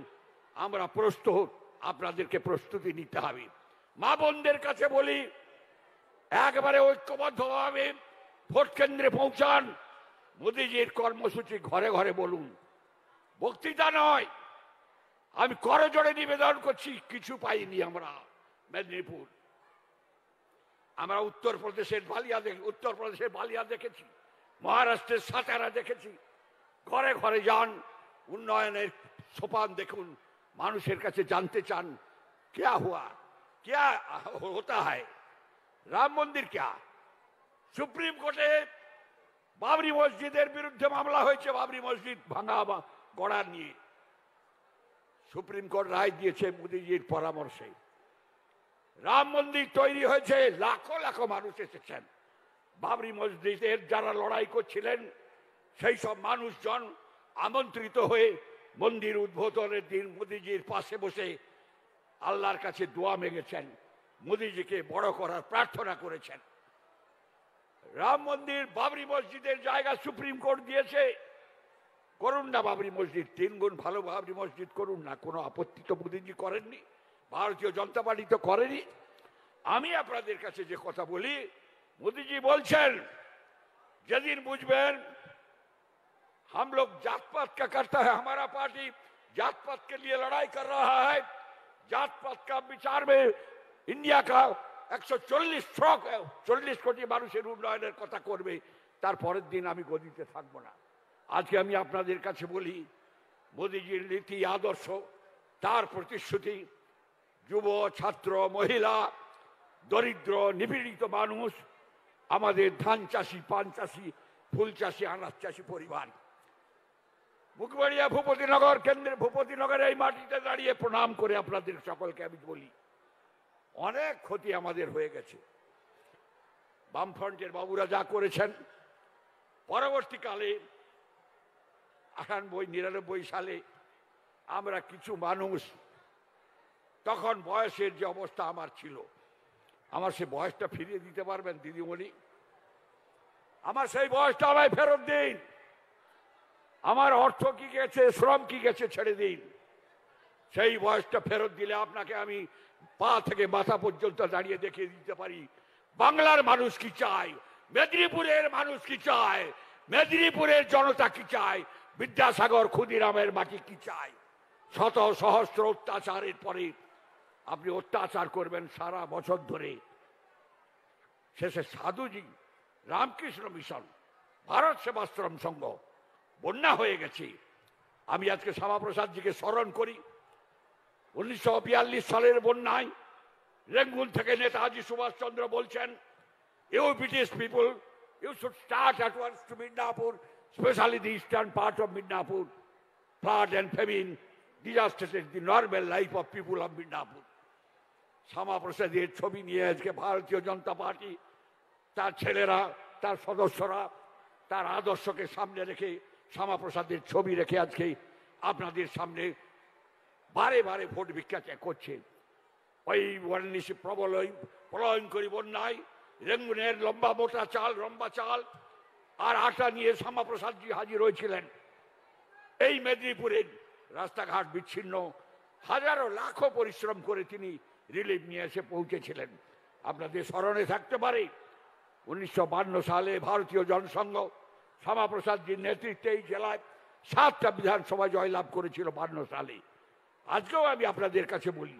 আমরা প্রস্তুত। আপনাদেরকে প্রস্তুতি নিতে হবে। মা বোনদের কাছে বলি, একবারে ঐক্যবদ্ধভাবে ভোট কেন্দ্রে পৌঁছান। মোদিজির কর্মসূচি ঘরে ঘরে বলুন, বক্তৃতা নয়। আমি করজোড়ে নিবেদন করছি, কিছু পাইনি আমরা মেদিনীপুর। আমরা উত্তরপ্রদেশের বালিয়া দেখেছি, মহারাষ্ট্রের সাতারা দেখেছি। ঘরে ঘরে যান, উন্নয়নের সোপান দেখুন, মানুষের কাছে জানতে চান क्या हुआ, क्या होता है, রাম মন্দির क्या। সুপ্রিম কোর্টে বাবরি মসজিদের বিরুদ্ধে মামলা হয়েছে, বাবরি মসজিদ ভাঙা গড়া নিয়ে। সুপ্রিম কোর্ট রায় দিয়েছে মোদিজির পরামর্শে। রাম মন্দির তৈরি হয়েছে, লাখো লাখো মানুষ এসেছেন। বাবরি মসজিদের যারা লড়াই করছিলেন সেই সব মানুষজন আমন্ত্রিত হয়ে মন্দির উদ্বোধনের দিন মোদিজির পাশে বসে আল্লাহর কাছে দোয়া মেগেছেন, মোদিজিকে বড় করার প্রার্থনা করেছেন। রাম মন্দির, বাবরি মসজিদের জায়গা সুপ্রিম কোর্ট দিয়েছে, করুন না বাবরি মসজিদ, 3 গুণ ভালো বাবরি মসজিদ করুন না, কোনো আপত্তি তো মোদিজি করেননি, ভারতীয় জনতা পার্টি তো করেনি। আমি আপনাদের কাছে যে কথা বলি, মোদিজি বলছেন যেদিন বুঝবেন हम लोग जात पात का करता है, हमारा पार्टी जात पात के लिए लड़ाई कर रहा है, जात पात का विचार में इंडिया का 140 কোটি মানুষের উন্নয়নের কথা করবে, তার পরের দিন আমি গদিতে থাকবো না। আজকে আমি আপনাদের কাছে বলি, মোদিজির নীতি আদর্শ, তার প্রতিশ্রুতি, যুব ছাত্র মহিলা, দরিদ্র নিপীড়িত মানুষ, আমাদের ধান চাষি, পান চাষি, ফুল চাষি, আনাজ চাষি পরিবার, মুখবাড়িয়া ভূপতিনগর কেন্দ্রে, ভূপতিনগরের এই মাটিতে দাঁড়িয়ে প্রণাম করে আপনাদের সকলকে আমি বলি, অনেক ক্ষতি আমাদের হয়ে গেছে। বামফ্রন্টের বাবুরা যা করেছেন, পরবর্তীকালে 98-99 সালে আমরা কিছু মানুষ, তখন বয়সের যে অবস্থা আমার ছিল, আমার সে বয়সটা ফিরিয়ে দিতে পারবেন দিদিমণি? আমার সেই বয়সটা আমায় ফেরত দিন। আমার অর্থ কি গেছে, শ্রম কি গেছে ছেড়ে দিন। সেই বয়সটা ফেরত দিলে আপনাকে আমি পা থেকে মাথা পর্যন্ত দাঁড়িয়ে দেখিয়ে দিতে পারি বাংলার মানুষ কি চায়, মেদিনীপুরের মানুষ কি চায়, মেদিনীপুরের জনতা কি চায়, বিদ্যাসাগর ক্ষুদিরামের মাটি কি চায়। শত সহস্র অত্যাচারের পরে আপনি অত্যাচার করবেন সারা বছর ধরে, শেষে সাধুজি, রামকৃষ্ণ মিশন, ভারত সেবাশ্রম সংঘ, বন্যা হয়ে গেছে। আমি আজকে শ্যামাপ্রসাদজিকে স্মরণ করি। 1942 সালের বন্যায় রেঙ্গুন থেকে নেতাজি সুভাষচন্দ্র বলছেন, you British people, you should start at once to Midnapore, specially the eastern part of Midnapore. Flood and famine disasted the normal life of people of Midnapore. শ্যামাপ্রসাদের ছবি নিয়ে আজকে ভারতীয় জনতা পার্টি, তার ছেলেরা, তার সদস্যরা তার আদর্শকে সামনে রেখে, শ্যামাপ্রসাদের ছবি রেখে আজকে আপনাদের সামনে বারে বারে ভোট ভিক্ষা করছে। ওই ওয়ারনিশি প্রলয়ঙ্করী বন্যায় রেঙ্গুনের লম্বা মোটা চাল, লম্বা চাল আর আটা নিয়ে শ্যামাপ্রসাদজি হাজির হয়েছিলেন। এই মেদিনীপুরের রাস্তাঘাট বিচ্ছিন্ন, হাজারো লাখো পরিশ্রম করে তিনি রিলিফ নিয়ে এসে পৌঁছেছিলেন। আপনাদের স্মরণে থাকতে পারে 1952 সালে ভারতীয় জনসংঘ শ্যামাপ্রসাদজির নেতৃত্বে এই জেলায় 7টা বিধানসভা জয়লাভ করেছিল 52 সালে। আজকেও আমি আপনাদের কাছে বলি,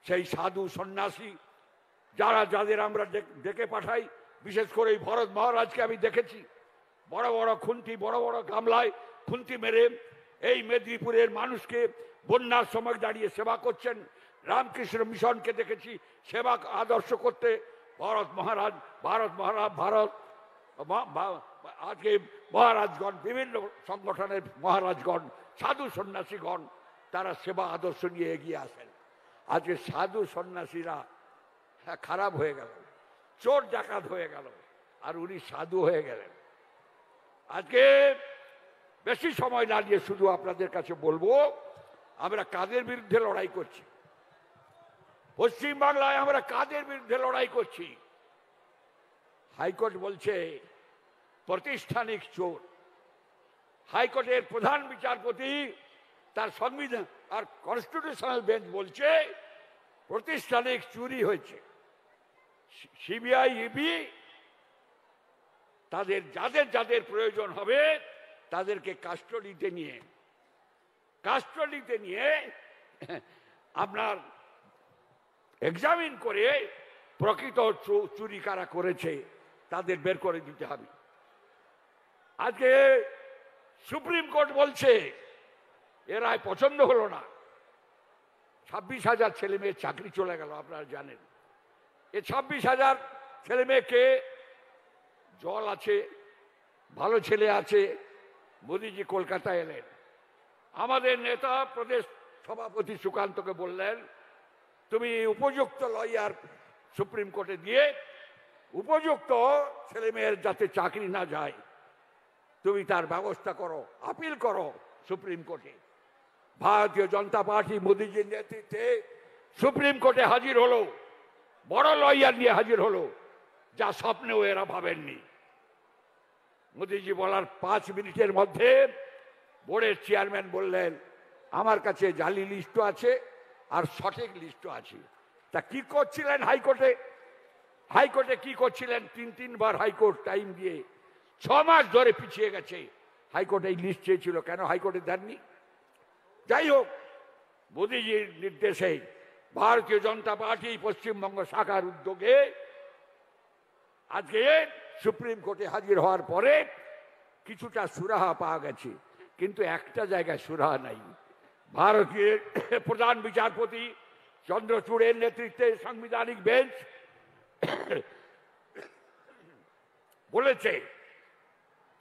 সেই সাধু সন্ন্যাসী যাদের আমরা ডেকে পাঠাই, বিশেষ করে এই ভরত মহারাজকে আমি দেখেছি বড় বড় খুন্তি, বড় বড় গামলায় খুন্তি মেরে এই মেদিনীপুরের মানুষকে বন্যার সময় দাঁড়িয়ে সেবা করছেন। রামকৃষ্ণ মিশনকে দেখেছি সেবা আদর্শ করতে। ভারত আজকে মহারাজগণ, বিভিন্ন সংগঠনের মহারাজগণ, সাধু সন্ন্যাসীগণ, তারা সেবা আদর্শ নিয়ে এগিয়ে আসেন। আজকে সাধু সন্ন্যাসীরা খারাপ হয়ে গেল, চোর ডাকাত হয়ে গেল, আর উনি সাধু হয়ে গেলেন। আজকে বেশি সময় না নিয়ে শুধু আপনাদের কাছে বলবো, আমরা কাদের বিরুদ্ধে লড়াই করছি, পশ্চিম বাংলায় আমরা কাদের বিরুদ্ধে লড়াই করছি। হাইকোর্ট বলছে প্রাতিষ্ঠানিক চোর। হাইকোর্টের প্রধান বিচারপতি তার সংবিধান আর কনস্টিটিউশনাল বেঞ্চ বলছে প্রাতিষ্ঠানিক চুরি হয়েছে। সিবিআই, ইডি তাদের যাদের প্রয়োজন হবে তাদেরকে কাস্টডিতে নিয়ে আপনার এক্সামিন করে প্রকৃত চুরি কারা করেছে তাদের বের করে দিতে হবে। আজকে সুপ্রিম কোর্ট বলছে এ রায় পছন্দ হলো না। 26,000 ছেলে মেয়ের চাকরি চলে গেল। আপনারা জানেন এ 26,000 ছেলে মেয়েকে, জল আছে, ভালো ছেলে আছে। মোদিজি কলকাতায় এলেন, আমাদের নেতা প্রদেশ সভাপতি সুকান্তকে বললেন, তুমি উপযুক্ত লয়ার সুপ্রিম কোর্টে দিয়ে উপযুক্ত ছেলে মেয়ের যাতে চাকরি না যায় তুমি তার ব্যবস্থা করো, আপিল করো সুপ্রিম কোর্টে। ভারতীয় জনতা পার্টি মোদিজির নেতৃত্বে সুপ্রিম কোর্টে হাজির হলো, বড় লয়ার নিয়ে হাজির হলো, যা স্বপ্নেও এরা ভাবেননি। মোদিজি বলার 5 মিনিটের মধ্যে বোর্ডের চেয়ারম্যান বললেন, আমার কাছে জালি লিস্টও আছে আর সঠিক লিস্টও আছে। তা কি করছিলেন হাইকোর্টে কি করছিলেন? 3 বার হাইকোর্ট টাইম দিয়ে 6 মাস ধরে পিছিয়ে গেছে। হাইকোর্টে এই লিস্ট চেয়েছিল, কেন হাইকোর্টে দেননি? যাই হোক, মোদিজির নির্দেশে ভারতীয় জনতা পার্টি পশ্চিমবঙ্গ শাখার উদ্যোগে আজকে সুপ্রিম কোর্টে হাজির হওয়ার পরে কিছুটা সুরাহা পাওয়া গেছে, কিন্তু একটা জায়গায় সুরাহা নাই। ভারতীয় প্রধান বিচারপতি চন্দ্রচূড়ের নেতৃত্বে সাংবিধানিক বেঞ্চ বলেছে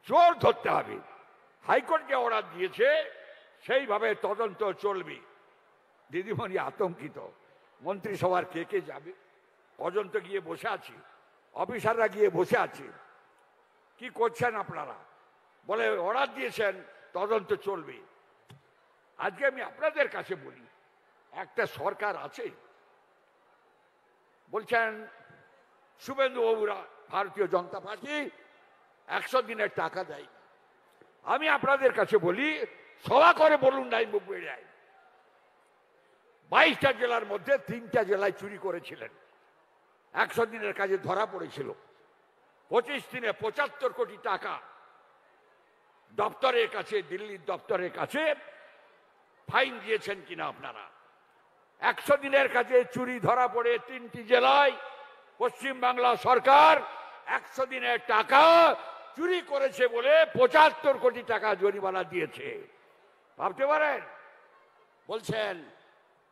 চোর ধরতে হবে। হাইকোর্টকে অর্ডার দিয়েছে, সেইভাবে তদন্ত চলবে। দিদিমণি আতঙ্কিত, মন্ত্রিসভার কে যাবে? পর্যন্ত গিয়ে বসে আছি, অফিসাররা গিয়ে বসে আছে। কি করছেন আপনারা? বলে অর্ডার দিয়েছেন তদন্ত চলবে। আজকে আমি আপনাদের কাছে বলি, একটা সরকার আছে, বলছেন শুভেন্দু বাবুরা ভারতীয় জনতা পার্টি 100 দিনের টাকা দেয়। আমি আপনাদের কাছে বলি, সভা করে বলুন নাই মুখ বেড়ে 22টা জেলার মধ্যে 3টা জেলায় চুরি করেছিলেন, 100 দিনের কাজে ধরা পড়েছিল। 25 দিনে 75 কোটি টাকা দপ্তরের কাছে, দিল্লির দপ্তরের কাছে ফাইন দিয়েছেন কিনা আপনারা? 100 দিনের কাজে চুরি ধরা পড়ে 3টি জেলায় পশ্চিম বাংলা সরকার 100 দিনের টাকা চুরি করেছে বলে 75 কোটি টাকা জরিমানা দিয়েছে। ভাবতে পারেন? বলছেন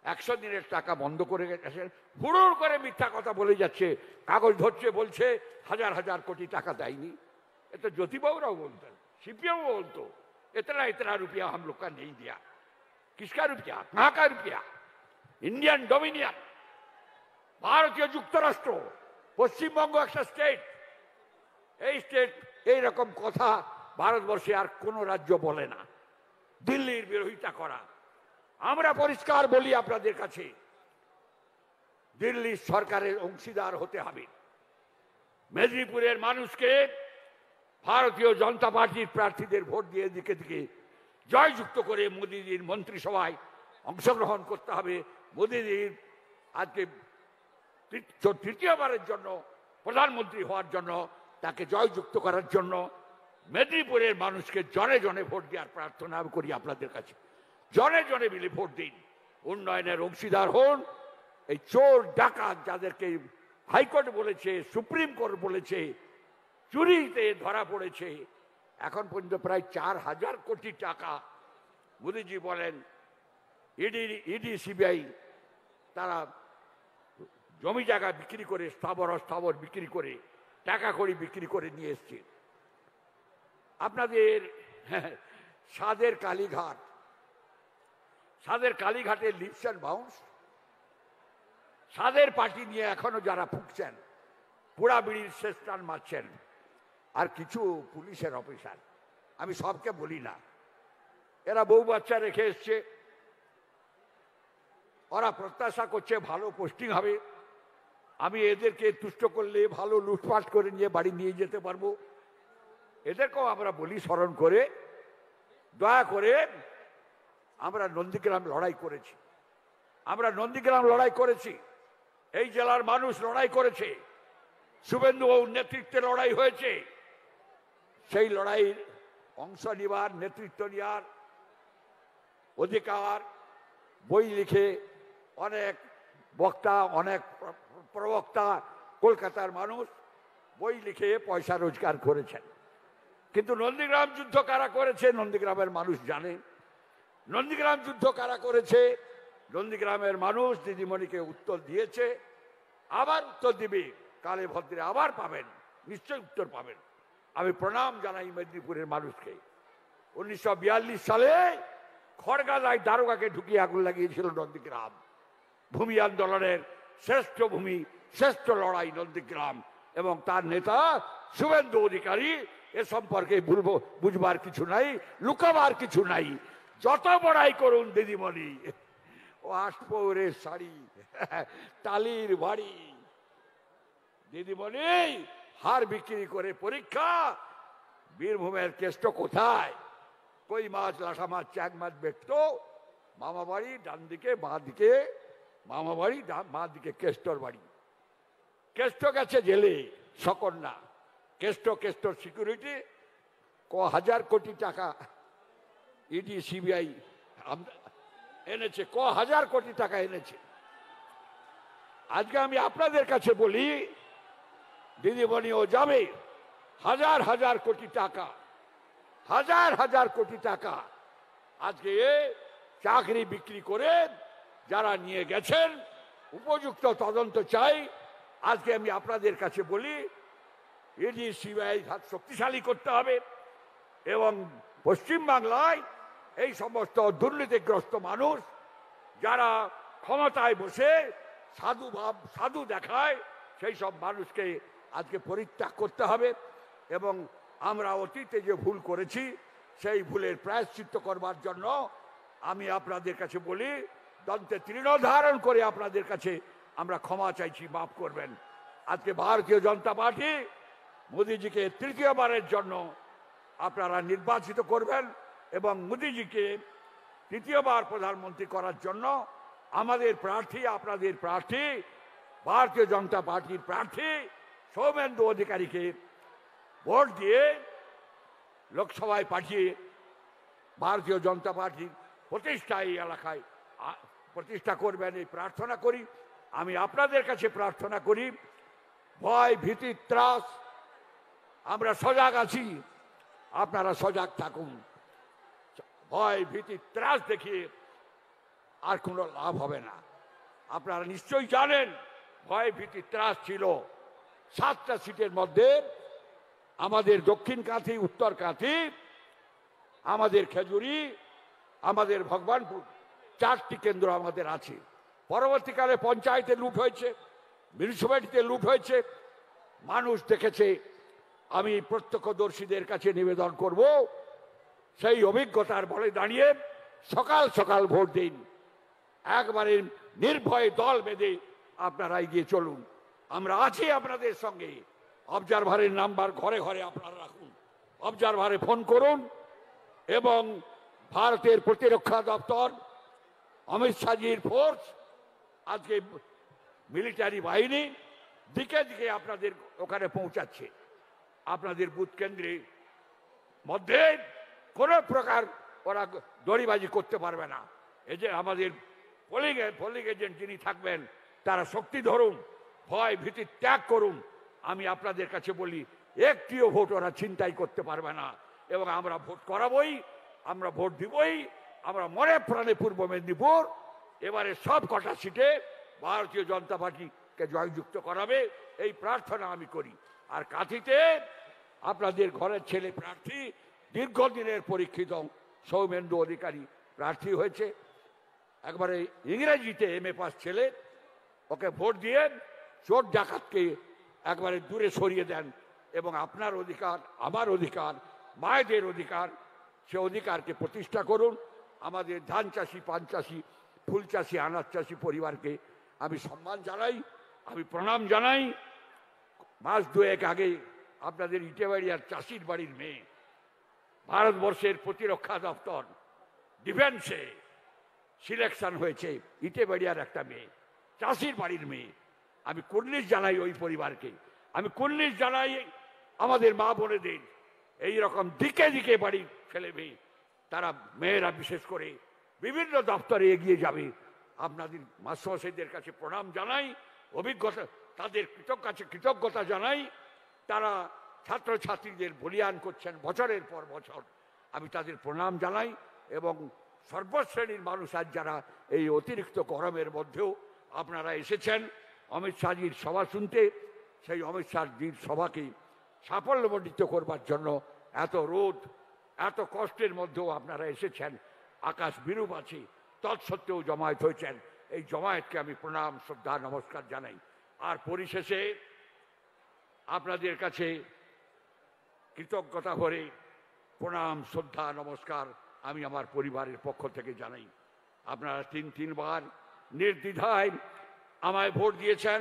100 দিনের টাকা বন্ধ করে গেছেন, হুড়ুর করে মিথ্যা কথা বলে যাচ্ছে, কাগজ ধরছে, বলছে হাজার হাজার কোটি টাকা দেয়নি। এটা জ্যোতিবাবুরাও বলতেন, सीपीएम बोलतो इतना इतना रुपया हम लोग का नहीं दिया। किसका रुपया? कहाँ का रुपया? इंडियन डोमिनियन, भारतीय যুক্তরাষ্ট্র, পশ্চিমবঙ্গ একটা স্টেট। এই স্টেট এই রকম কথা ভারতবর্ষে আর কোন রাজ্য বলে না। দিল্লির বিরোধিতা করা। আমরা পরিষ্কার বলি আপনাদের কাছে, দিল্লি সরকারের অংশীদার হতে হবে। মেদিনীপুরের মানুষকে ভারতীয় জনতা পার্টির প্রার্থীদের ভোট দিয়ে দিকে দিকে জয়যুক্ত করে মোদীজির মন্ত্রিসভায় অংশগ্রহণ করতে হবে। মোদীজির আজকে তৃতীয়বারের জন্য প্রধানমন্ত্রী হওয়ার জন্য তাকে জয়যুক্ত করার জন্য মেদিনীপুরের মানুষকে জনে জনে ভোট দেওয়ার প্রার্থনা করি আপনাদের কাছে। জনে জনে মিলে ভোট দিন, উন্নয়নের অংশীদার হন। এই চোর ডাকাত যাদেরকে হাইকোর্ট বলেছে, সুপ্রিম কোর্ট বলেছে চুরিতে ধরা পড়েছে, এখন পর্যন্ত প্রায় 4000 কোটি টাকা মোদীজি বলেন ইডি সিবিআই তারা জমি জায়গা বিক্রি করে, স্থাবর বিক্রি করে, টাকা কড়ি বিক্রি করে নিয়ে এসছে। আপনাদের সাদের কালীঘাটে লিপস অ্যান্ড বাউন্স, সাদের পার্টি নিয়ে এখনো যারা ফুঁকছেন, পোড়া বিড়ির শেষ টান মারছেন, আর কিছু পুলিশের অফিসার, আমি সবকে বলি না, এরা বউ বাচ্চা রেখে এসছে, ওরা প্রত্যাশা করছে ভালো পোস্টিং হবে, আমি এদেরকে তুষ্ট করলে ভালো লুটপাট করে নিয়ে বাড়ি নিয়ে যেতে পারবো। এদেরকেও আমরা বলি স্মরণ করে, দয়া করে, আমরা নন্দীগ্রাম লড়াই করেছি, এই জেলার মানুষ লড়াই করেছে, শুভেন্দুবাবুর নেতৃত্বে লড়াই হয়েছে। সেই লড়াইয়ের অংশ নেবার, নেতৃত্ব নেওয়ার অধিকার বই লিখে অনেক বক্তা, অনেক প্রবক্তা, কলকাতার মানুষ বই লিখে পয়সা রোজগার করেছেন। কিন্তু নন্দীগ্রাম যুদ্ধ কারা করেছে নন্দীগ্রামের মানুষ জানে। নন্দীগ্রাম যুদ্ধ কারা করেছে নন্দীগ্রামের মানুষ দিদিমণিকে উত্তর দিয়েছে, আবার উত্তর দিবে, কালে ভদ্রে আবার পাবেন, নিশ্চয় উত্তর পাবেন। আমি প্রণাম জানাই মেদিনীপুরের মানুষকে। 1942 সালে খড়গাদায় দারোগাকে ঢুকিয়ে আগুন লাগিয়েছিল নন্দীগ্রাম। ভূমি আন্দোলনের শ্রেষ্ঠ ভূমি, শ্রেষ্ঠ লড়াই নন্দীগ্রাম, এবং তার নেতা শুভেন্দু অধিকারী। এ সম্পর্কে বুঝবার কিছু নাই, লুকাবার কিছু নাই। যত বড়াই করুন দিদিমণি, ও আটপৌরের শাড়ি, টালির বাড়ি, দিদিমণি হার বিক্রি করে পরীক্ষা। বীরভূমের কেষ্ট কোথায়? কই মাছ, লাঠা মাছ, চ্যাং মাছ বেচতো। মামা বাড়ি ডান দিকে, বাঁ দিকে মামা বাড়ি, বাঁ দিকে কেষ্টর বাড়ি। কেষ্ট গেছে জেলে, সকন্যা। কেষ্টর সিকিউরিটি হাজার কোটি টাকা ইডি সিবিআই এনেছে, হাজার কোটি টাকা এনেছে। আজকে আমি আপনাদের কাছে বলি, দিদিমণিও যাবে, হাজার হাজার কোটি টাকা, হাজার কোটি টাকা আজকে চাকরি বিক্রি করে যারা নিয়ে গেছেন, উপযুক্ত তদন্ত চাই। আজকে আমি আপনাদের কাছে বলি, ইডি সিবিআই হাত শক্তিশালী করতে হবে, এবং পশ্চিমবাংলায় এই সমস্ত দুর্নীতিগ্রস্ত মানুষ যারা ক্ষমতায় বসে সাধু দেখায়, সেই সব মানুষকে আজকে পরিত্যাগ করতে হবে। এবং আমরা অতীতে যে ভুল করেছি সেই ভুলের প্রায়শ্চিত্ত করবার জন্য আমি আপনাদের কাছে বলি, দন্তে তৃণ ধারণ করে আপনাদের কাছে আমরা ক্ষমা চাইছি, মাফ করবেন। আজকে ভারতীয় জনতা পার্টি মোদিজিকে তৃতীয়বারের জন্য আপনারা নির্বাচিত করবেন এবং মোদিজিকে তৃতীয়বার প্রধানমন্ত্রী করার জন্য আমাদের প্রার্থী, আপনাদের প্রার্থী, ভারতীয় জনতা পার্টির প্রার্থী সৌমেন্দু অধিকারীকে ভোট দিয়ে লোকসভায় পাঠিয়ে ভারতীয় জনতা পার্টির প্রতিষ্ঠা এই এলাকায় প্রতিষ্ঠা করবেন এই প্রার্থনা করি। আমি আপনাদের কাছে প্রার্থনা করি, ভয় ভীতি ত্রাস আমরা সজাগ আছি, আপনারা সজাগ থাকুন। ভয় ভীতি ত্রাস দেখিয়ে আর কোনো লাভ হবে না। আপনারা নিশ্চয়ই জানেন ভয় ভীতি ত্রাস ছিল 7টা সিটের মধ্যে, আমাদের দক্ষিণ কাঁথি, উত্তর কাঁথি, আমাদের খেজুরি, আমাদের ভগবানপুর, 4টি কেন্দ্র আমাদের আছে। পরবর্তীকালে পঞ্চায়েতে লুট হয়েছে, মিউনিসিপ্যালিটিতে লুট হয়েছে, মানুষ দেখেছে। আমি প্রত্যক্ষদর্শীদের কাছে নিবেদন করব, সেই অভিজ্ঞতার বলে দাঁড়িয়ে সকাল সকাল ভোট দিন, একবারে নির্ভয়ে দল বেঁধে আপনারা এগিয়ে চলুন। আমরা আছি আপনাদের সঙ্গে। অবজারভারের নাম্বার ঘরে ঘরে আপনারা রাখুন, অবজারভারে ফোন করুন এবং ভারতের প্রতিরক্ষা দপ্তর, অমিত শাহজির ফোর্স, আজকে মিলিটারি বাহিনী দিকে দিকে আপনাদের ওখানে পৌঁছাচ্ছে। আপনাদের বুথ কেন্দ্রে মধ্যে কোনো প্রকার ওরা দড়িবাজি করতে পারবে না। এই যে আমাদের পোলিং এজেন্ট যিনি থাকবেন, তারা শক্তি ধরুন, ভয় ভীতি ত্যাগ করুন। আমি আপনাদের কাছে বলি, একটিও ভোট ওরা ছিনতাই করতে পারবে না এবং আমরা ভোট করাবই, আমরা ভোট দিবই। আমরা মনে প্রাণে পূর্ব মেদিনীপুর এবারে সব কটা সিটে ভারতীয় জনতা পার্টিকে জয়যুক্ত করাবে, এই প্রার্থনা আমি করি। আর কাঁথিতে আপনাদের ঘরের ছেলে প্রার্থী, দীর্ঘদিনের পরীক্ষিত সৌমেন্দু অধিকারী প্রার্থী হয়েছে। একবারে ইংরেজিতে MA পাস ছেলে, ওকে ভোট দিয়ে চোর ডাকাতকে একবারে দূরে সরিয়ে দেন এবং আপনার অধিকার, আমার অধিকার, মায়েদের অধিকার, সে অধিকারকে প্রতিষ্ঠা করুন। আমাদের ধান চাষি, পান চাষি, ফুল চাষি, আনাজ চাষি পরিবারকে আমি সম্মান জানাই, আমি প্রণাম জানাই। মাস দুয়েক আগে আপনাদের ইটেবাড়িয়ার চাষির বাড়ির মেয়ে, ভারতবর্ষের প্রতিরক্ষা দপ্তর ডিফেন্সে সিলেকশন হয়েছে, ইটেবাড়িয়ার একটা মেয়ে, চাষির বাড়ির মেয়ে। আমি কুর্নিশ জানাই ওই পরিবারকে, আমি কুর্নিশ জানাই আমাদের মা বোনেদের। এইরকম দিকে দিকে বাড়ির ছেলে মেয়ে, তারা মেয়েরা বিশেষ করে বিভিন্ন দপ্তরে এগিয়ে যাবে। আপনাদের মাস্টারমশাইদের কাছে প্রণাম জানাই, অভিজ্ঞতা তাদের কৃতজ্ঞতা জানাই। তারা ছাত্রছাত্রীদের বলিয়ান করছেন বছরের পর বছর, আমি তাদের প্রণাম জানাই। এবং সর্বশ্রেণীর মানুষ আজ যারা এই অতিরিক্ত গরমের মধ্যেও আপনারা এসেছেন অমিত শাহজির সভা শুনতে, সেই অমিত শাহজির সভাকে সাফল্যমণ্ডিত করবার জন্য এত রোদ, এত কষ্টের মধ্যেও আপনারা এসেছেন। আকাশ বিরূপ আছে, তৎসত্ত্বেও জমায়েত হয়েছেন। এই জমায়েতকে আমি প্রণাম শ্রদ্ধা নমস্কার জানাই। আর পরিশেষে আপনাদের কাছে কৃতজ্ঞতা ভরে প্রণাম শ্রদ্ধা নমস্কার আমি আমার পরিবারের পক্ষ থেকে জানাই। আপনারা তিনবার নির্দ্বিধায় আমায় ভোট দিয়েছেন,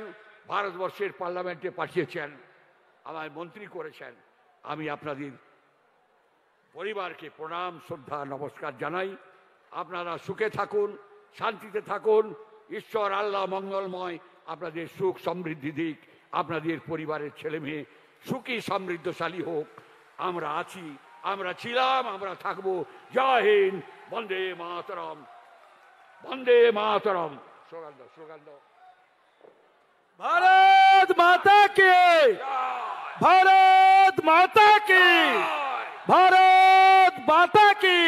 ভারতবর্ষের পার্লামেন্টে পাঠিয়েছেন, আমায় মন্ত্রী করেছেন। আমি আপনাদের পরিবারকে প্রণাম শ্রদ্ধা নমস্কার জানাই। আপনারা সুখে থাকুন, শান্তিতে থাকুন, ঈশ্বর আল্লাহ মঙ্গলময় আপনাদের সুখ সমৃদ্ধি দিক, আপনাদের পরিবারের ছেলে মেয়ে সুখী সমৃদ্ধশালী হোক। আমরা আছি, আমরা ছিলাম, আমরা থাকবো। জয় হিন্দ, বন্দে মাতরম, বন্দে মাতরম। স্লোগান দাও, স্লোগান দাও। भारत माता की, भारत माता की, भारत माता की।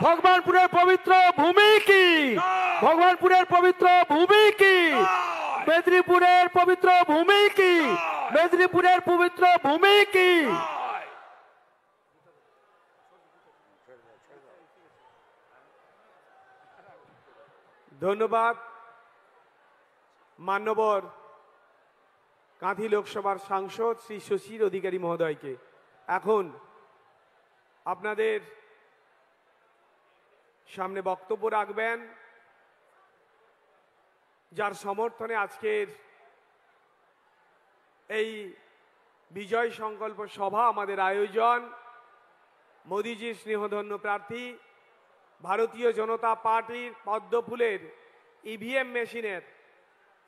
भगवानपुरेर पवित्र भूमि की, भगवानपुरेर पवित्र भूमि की, मेदिनीपुरेर पवित्र भूमि की, मेदिनीपुरेर पवित्र भूमि की। ধন্যবাদ মান্যবর কাঁথি লোকসভার সাংসদ শ্রী শশীর অধিকারী মহোদয়কে। এখন আপনাদের সামনে বক্তব্য রাখবেন, যার সমর্থনে আজকের এই বিজয় সংকল্প সভা আমাদের আয়োজন। মোদিজির স্নেহধন্য প্রার্থী ভারতীয় জনতা পার্টির পদ্মফুলের ইভিএম মেশিনের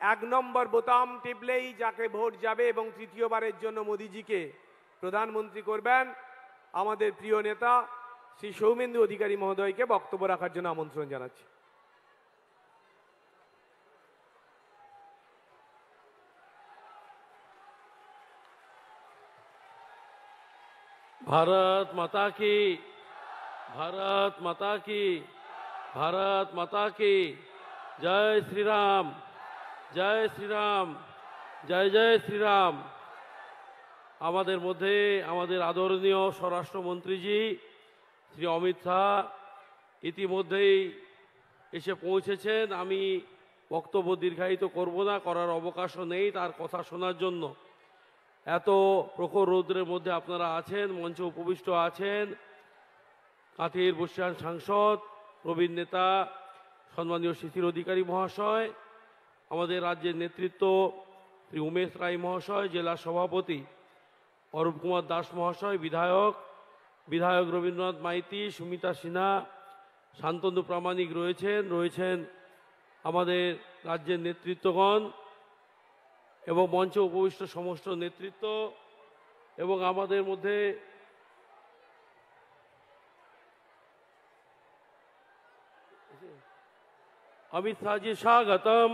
1 নম্বর বোতাম টিপলেই যাকে ভোট যাবে এবং তৃতীয়বারের জন্য মোদিজিকে প্রধানমন্ত্রী করবেন, আমাদের প্রিয় নেতা শ্রী সৌমেন্দু অধিকারী মহোদয়কে বক্তব্য রাখার জন্য আমন্ত্রণ জানাচ্ছি। भारत माता की, भारत माता की, भारत माता की। जय श्री राम, जय श्री राम, जय जय श्री राम। আমাদের মধ্যে আমাদের আদরণীয় স্বরাষ্ট্রমন্ত্রীজি শ্রী অমিত শাহ ইতিমধ্যেই এসে পৌঁছেছেন। আমি বক্তব্য দীর্ঘায়িত করব না, করার অবকাশও নেই তার কথা শোনার জন্য। এত প্রখর রৌদ্রের মধ্যে আপনারা আছেন, মঞ্চে উপবিষ্ট আছেন কাঁথির বর্ষিয়ান সাংসদ প্রবীণ নেতা সম্মানীয় শিশির অধিকারী মহাশয়, আমাদের রাজ্যের নেতৃত্ব শ্রী উমেশ রায় মহাশয়, জেলা সভাপতি অরূপ কুমার দাস মহাশয়, বিধায়ক রবীন্দ্রনাথ মাইতি, সুমিতা সিনহা, শান্তনু প্রামাণিক রয়েছেন আমাদের রাজ্যের নেতৃত্বগণ এবং মঞ্চে উপবিষ্ট সমস্ত নেতৃত্ব, এবং আমাদের মধ্যে अमित शाह जी स्वागतम,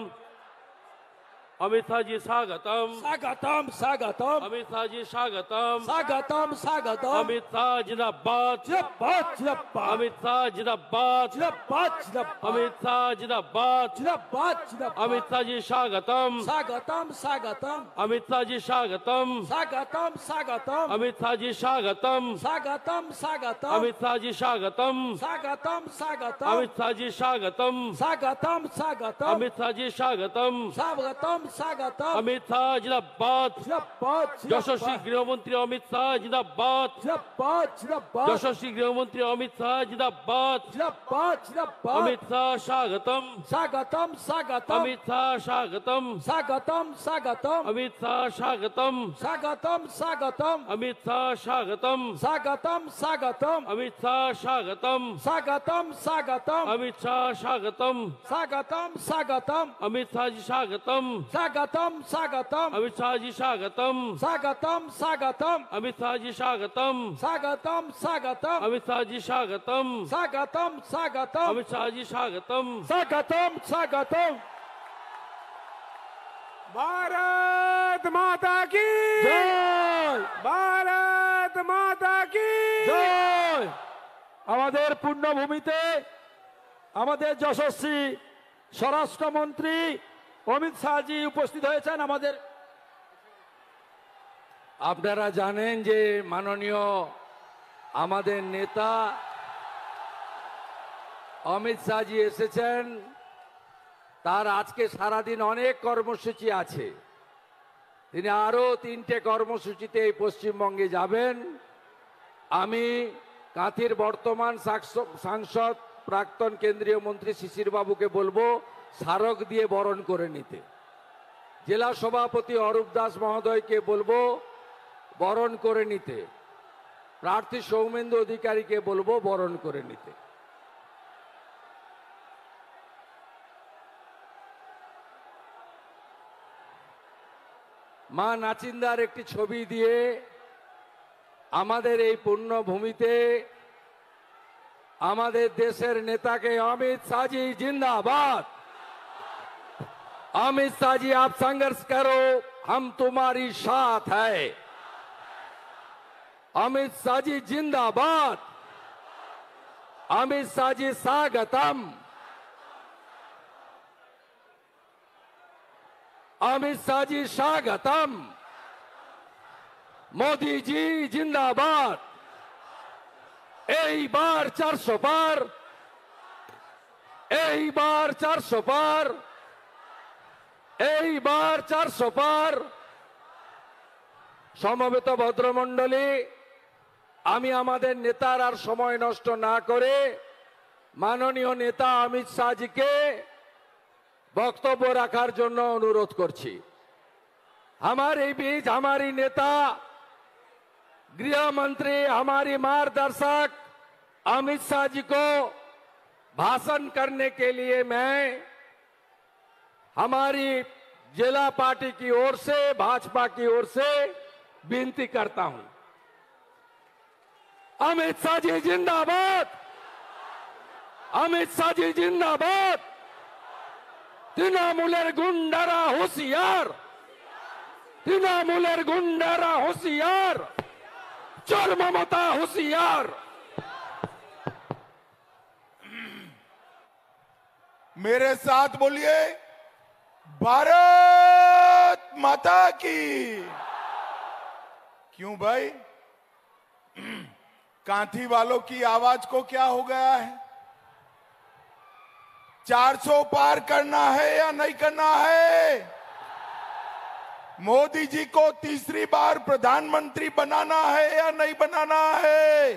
अमित शाह जी स्वागतम, स्वागतम स्वागतम, अमित शाह जी स्वागतम, स्वागतम स्वागतम, अमित शाह जिंदाबाद, जिंदाबाद जिंदाबाद, अमित शाह जिंदाबाद, जिंदाबाद जिंदाबाद, अमित शाह जिंदाबाद, जिंदाबाद जिंदाबाद, अमित शाह जी स्वागतम, स्वागतम स्वागतम, अमित शाह जी स्वागतम, स्वागतम स्वागतम, अमित शाह जी स्वागतम, स्वागतम स्वागतम, अमित शाह जी स्वागतम, स्वागतम स्वागतम, अमित शाह जी स्वागतम, स्वागतम स्वागतम, अमित शाह जी स्वागतम, स्वागतम स्वागतम, अमित शाह जिंदाबाद, जिंदाबाद যশস্বী গৃহমন্ত্রী অমিত শাহ জিন্দাবাদ, जिंदाबाद जिंदाबाद, যশস্বী গৃহমন্ত্রী অমিত শাহ জিন্দাবাদ, जिंदाबाद जिंदाबाद, অমিত শাহ স্বাগতম, स्वागतम स्वागतम, অমিত শাহ স্বাগতম, स्वागतम स्वागतम, অমিত শাহ স্বাগতম, स्वागतम स्वागतम, অমিত শাহ স্বাগতম, स्वागतम स्वागतम, অমিত শাহ স্বাগতম, स्वागतम स्वागतम, অমিত শাহ স্বাগতম, स्वागतम स्वागतम, অমিত শাহ জি স্বাগতম, स्वागतम स्वागतम, অমিত শাহ জি স্বাগতম, स्वागतम स्वागतम, অমিত শাহ জি স্বাগতম, स्वागतम स्वागतम, অমিত শাহ জি স্বাগতম, स्वागतम स्वागतम, অমিত শাহ জি স্বাগতম। स्वागतम स्वागतम। भारत माता की জয় भारत माता की জয়। আমাদের পূর্ণভূমিতে আমাদের যশস্বী স্বরাষ্ট্রমন্ত্রী অমিত শাহজি উপস্থিত হয়েছেন। আমাদের আপনারা জানেন যে মাননীয় আমাদের নেতা অমিত শাহজি এসেছেন, তার আজকে সারাদিন অনেক কর্মসূচি আছে। তিনি আরো 3টে কর্মসূচিতে এই পশ্চিমবঙ্গে যাবেন। আমি কাঁথির বর্তমান সাংসদ প্রাক্তন কেন্দ্রীয় মন্ত্রী শিশির বাবুকে বলবো স্মারক দিয়ে বরণ করে নিতে। জেলা সভাপতি অরূপ দাস মহোদয়কে বলবো বরণ করে নিতে। প্রার্থী সৌমেন্দু অধিকারীকে বলবো বরণ করে নিতে। মা নাচিন্দার একটি ছবি দিয়ে আমাদের এই পুণ্যভূমিতে আমাদের দেশের নেতাকে अमित शाह जी जिंदाबाद, अमित शाह जी आप संघर्ष करो, हम तुम्हारी साथ है। अमित शाह जी जिंदाबाद, अमित शाह जी स्वागतम, अमित शाह जी स्वागतम, मोदी जी जिंदाबाद। এইবার 400 পার, এইবার 400 পার, এইবার 400 পার। সমবেত ভদ্রমণ্ডলী, আমি আমাদের নেতার আর সময় নষ্ট না করে মাননীয় নেতা অমিত শাহজিকে বক্তব্য রাখার জন্য অনুরোধ করছি। हमारे बीच हमारी नेता गृह मंत्री हमारी मार्गदर्शक अमित शाह जी को भाषण करने के लिए मैं हमारी जिला पार्टी की ओर से भाजपा की ओर से विनती करता हूं। अमित शाह जी जिंदाबाद, अमित शाह जी जिंदाबाद। तृणमूलेर गुंडारा होशियार, तृणमूलेर गुंडारा होशियार, चोर ममता होशियार। मेरे साथ बोलिए, भारत माता की। क्यों भाई, कांथी वालों की आवाज को क्या हो गया है? 400 पार करना है या नहीं करना है? मोदी जी को तीसरी बार प्रधानमंत्री बनाना है या नहीं बनाना है?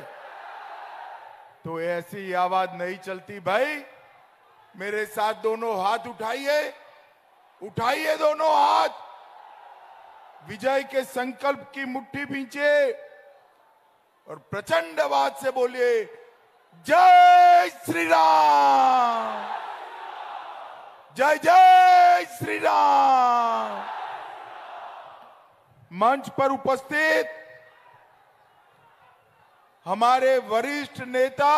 तो ऐसी आवाज नहीं चलती भाई। मेरे साथ दोनों हाथ उठाइए, उठाइए दोनों हाथ, विजय के संकल्प की मुट्ठी भींचे और प्रचंड आवाज से बोलिए, जय श्री राम, जय जय श्री राम। मंच पर उपस्थित हमारे वरिष्ठ नेता,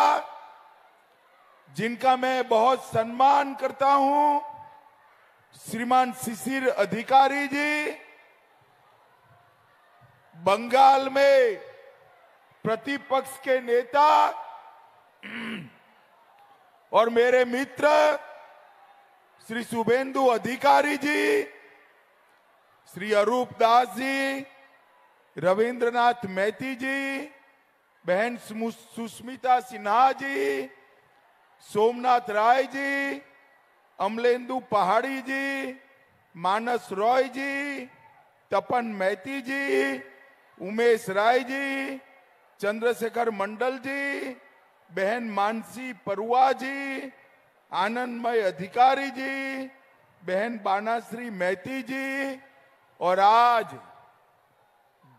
जिनका मैं बहुत सम्मान करता हूं, श्रीमान शिशिर अधिकारी जी, बंगाल में प्रतिपक्ष के नेता और मेरे मित्र श्री शुभेंदु अधिकारी जी, श्री अरूप दास जी, रविंद्रनाथ मैती जी, बहन सुष्मिता सिन्हा जी, सोमनाथ राय जी, अमलेंदु पहाड़ी जी, मानस रॉय जी, तपन मैती जी, उमेश राय जी, चंद्रशेखर मंडल जी, बहन मानसी परुआ जी, आनंदमय अधिकारी जी, बहन बानाश्री मैती जी, और आज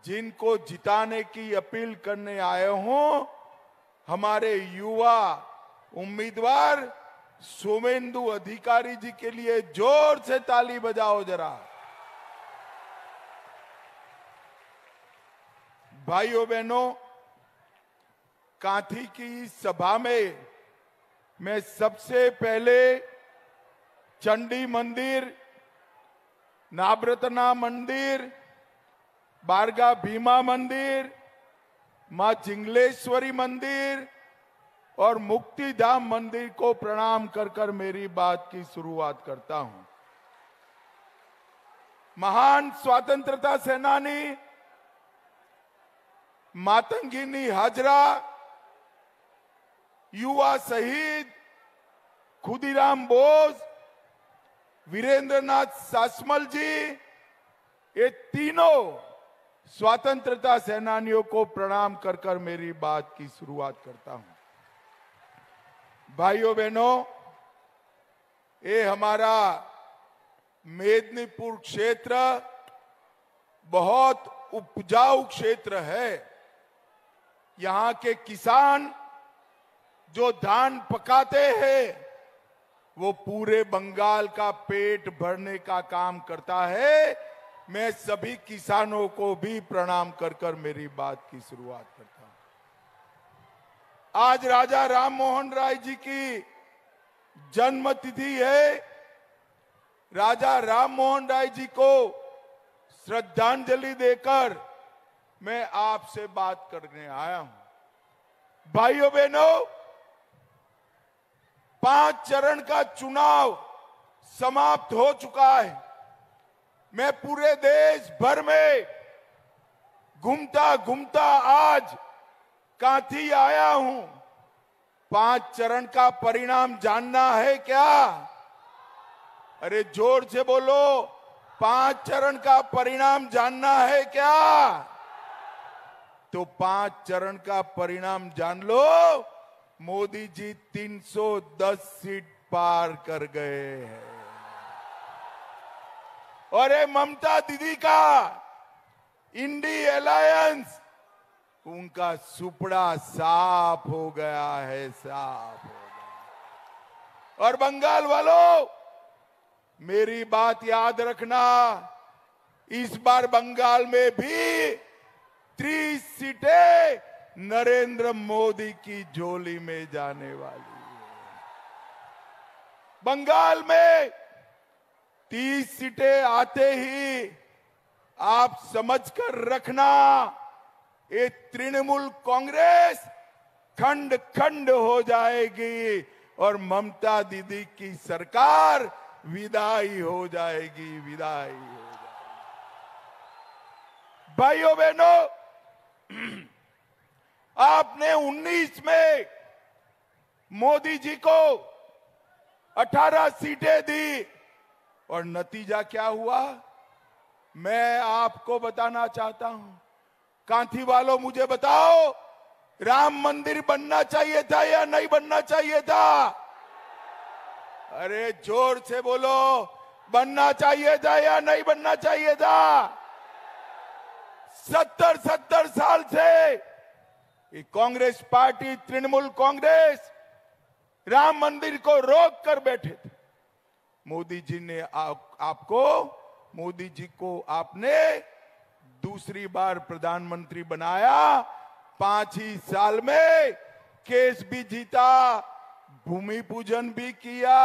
जिनको जिताने की अपील करने आए हों, हमारे युवा उम्मीदवार सोमेंदु अधिकारी जी के लिए जोर से ताली बजाओ जरा। भाइयों बहनों, कांथी की सभा में मैं सबसे पहले चंडी मंदिर, नाब्रतना मंदिर, बारगा भीमा मंदिर, मां चिंगलेश्वरी मंदिर और मुक्तिधाम मंदिर को प्रणाम कर कर मेरी बात की शुरुआत करता हूं। महान स्वतंत्रता सेनानी मातंगिनी हाजरा, युवा शहीद खुदीराम बोस, वीरेंद्रनाथ सासमल जी, ये तीनों स्वतंत्रता सेनानियों को प्रणाम कर कर मेरी बात की शुरुआत करता हूं। भाइयों बहनों, ये हमारा मेदिनीपुर क्षेत्र बहुत उपजाऊ क्षेत्र है। यहाँ के किसान जो धान पकाते हैं, वो पूरे बंगाल का पेट भरने का काम करता है। मैं सभी किसानों को भी प्रणाम कर कर मेरी बात की शुरुआत करता हूं। आज राजा राम मोहन राय जी की जन्म तिथि है। राजा राम मोहन राय जी को श्रद्धांजलि देकर मैं आपसे बात करने आया हूं। भाइयों बहनों, 5 चरण का चुनाव समाप्त हो चुका है। मैं पूरे देश भर में घूमता घूमता आज कांथी आया हूं। 5 चरण का परिणाम जानना है क्या? अरे जोर से बोलो, 5 चरण का परिणाम जानना है क्या? तो 5 चरण का परिणाम जान लो। मोदी जी 310 सीट पार कर गए हैं। और ये ममता दीदी का इंडी अलायंस, उनका सुपड़ा साफ हो गया है, साफ हो गया। और बंगाल वालों, मेरी बात याद रखना, इस बार बंगाल में भी 30 सीटें नरेंद्र मोदी की झोली में जाने वाली है। बंगाल में 30 सीटें आते ही आप समझकर रखना, ये तृणमूल कांग्रेस खंड खंड हो जाएगी और ममता दीदी की सरकार विदाई हो जाएगी, विदाई हो जाएगी। भाइयों बहनों, आपने 19 में मोदी जी को 18 सीटें दी और नतीजा क्या हुआ, मैं आपको बताना चाहता हूं। कांथी वालों, मुझे बताओ, राम मंदिर बनना चाहिए था या नहीं बनना चाहिए था? अरे जोर से बोलो, बनना चाहिए था या नहीं बनना चाहिए था? 70 साल से ये कांग्रेस पार्टी, तृणमूल कांग्रेस राम मंदिर को रोक कर बैठे थे। मोदी जी ने मोदी जी को आपने दूसरी बार प्रधानमंत्री बनाया, 5 ही साल में केस भी जीता, भूमि पूजन भी किया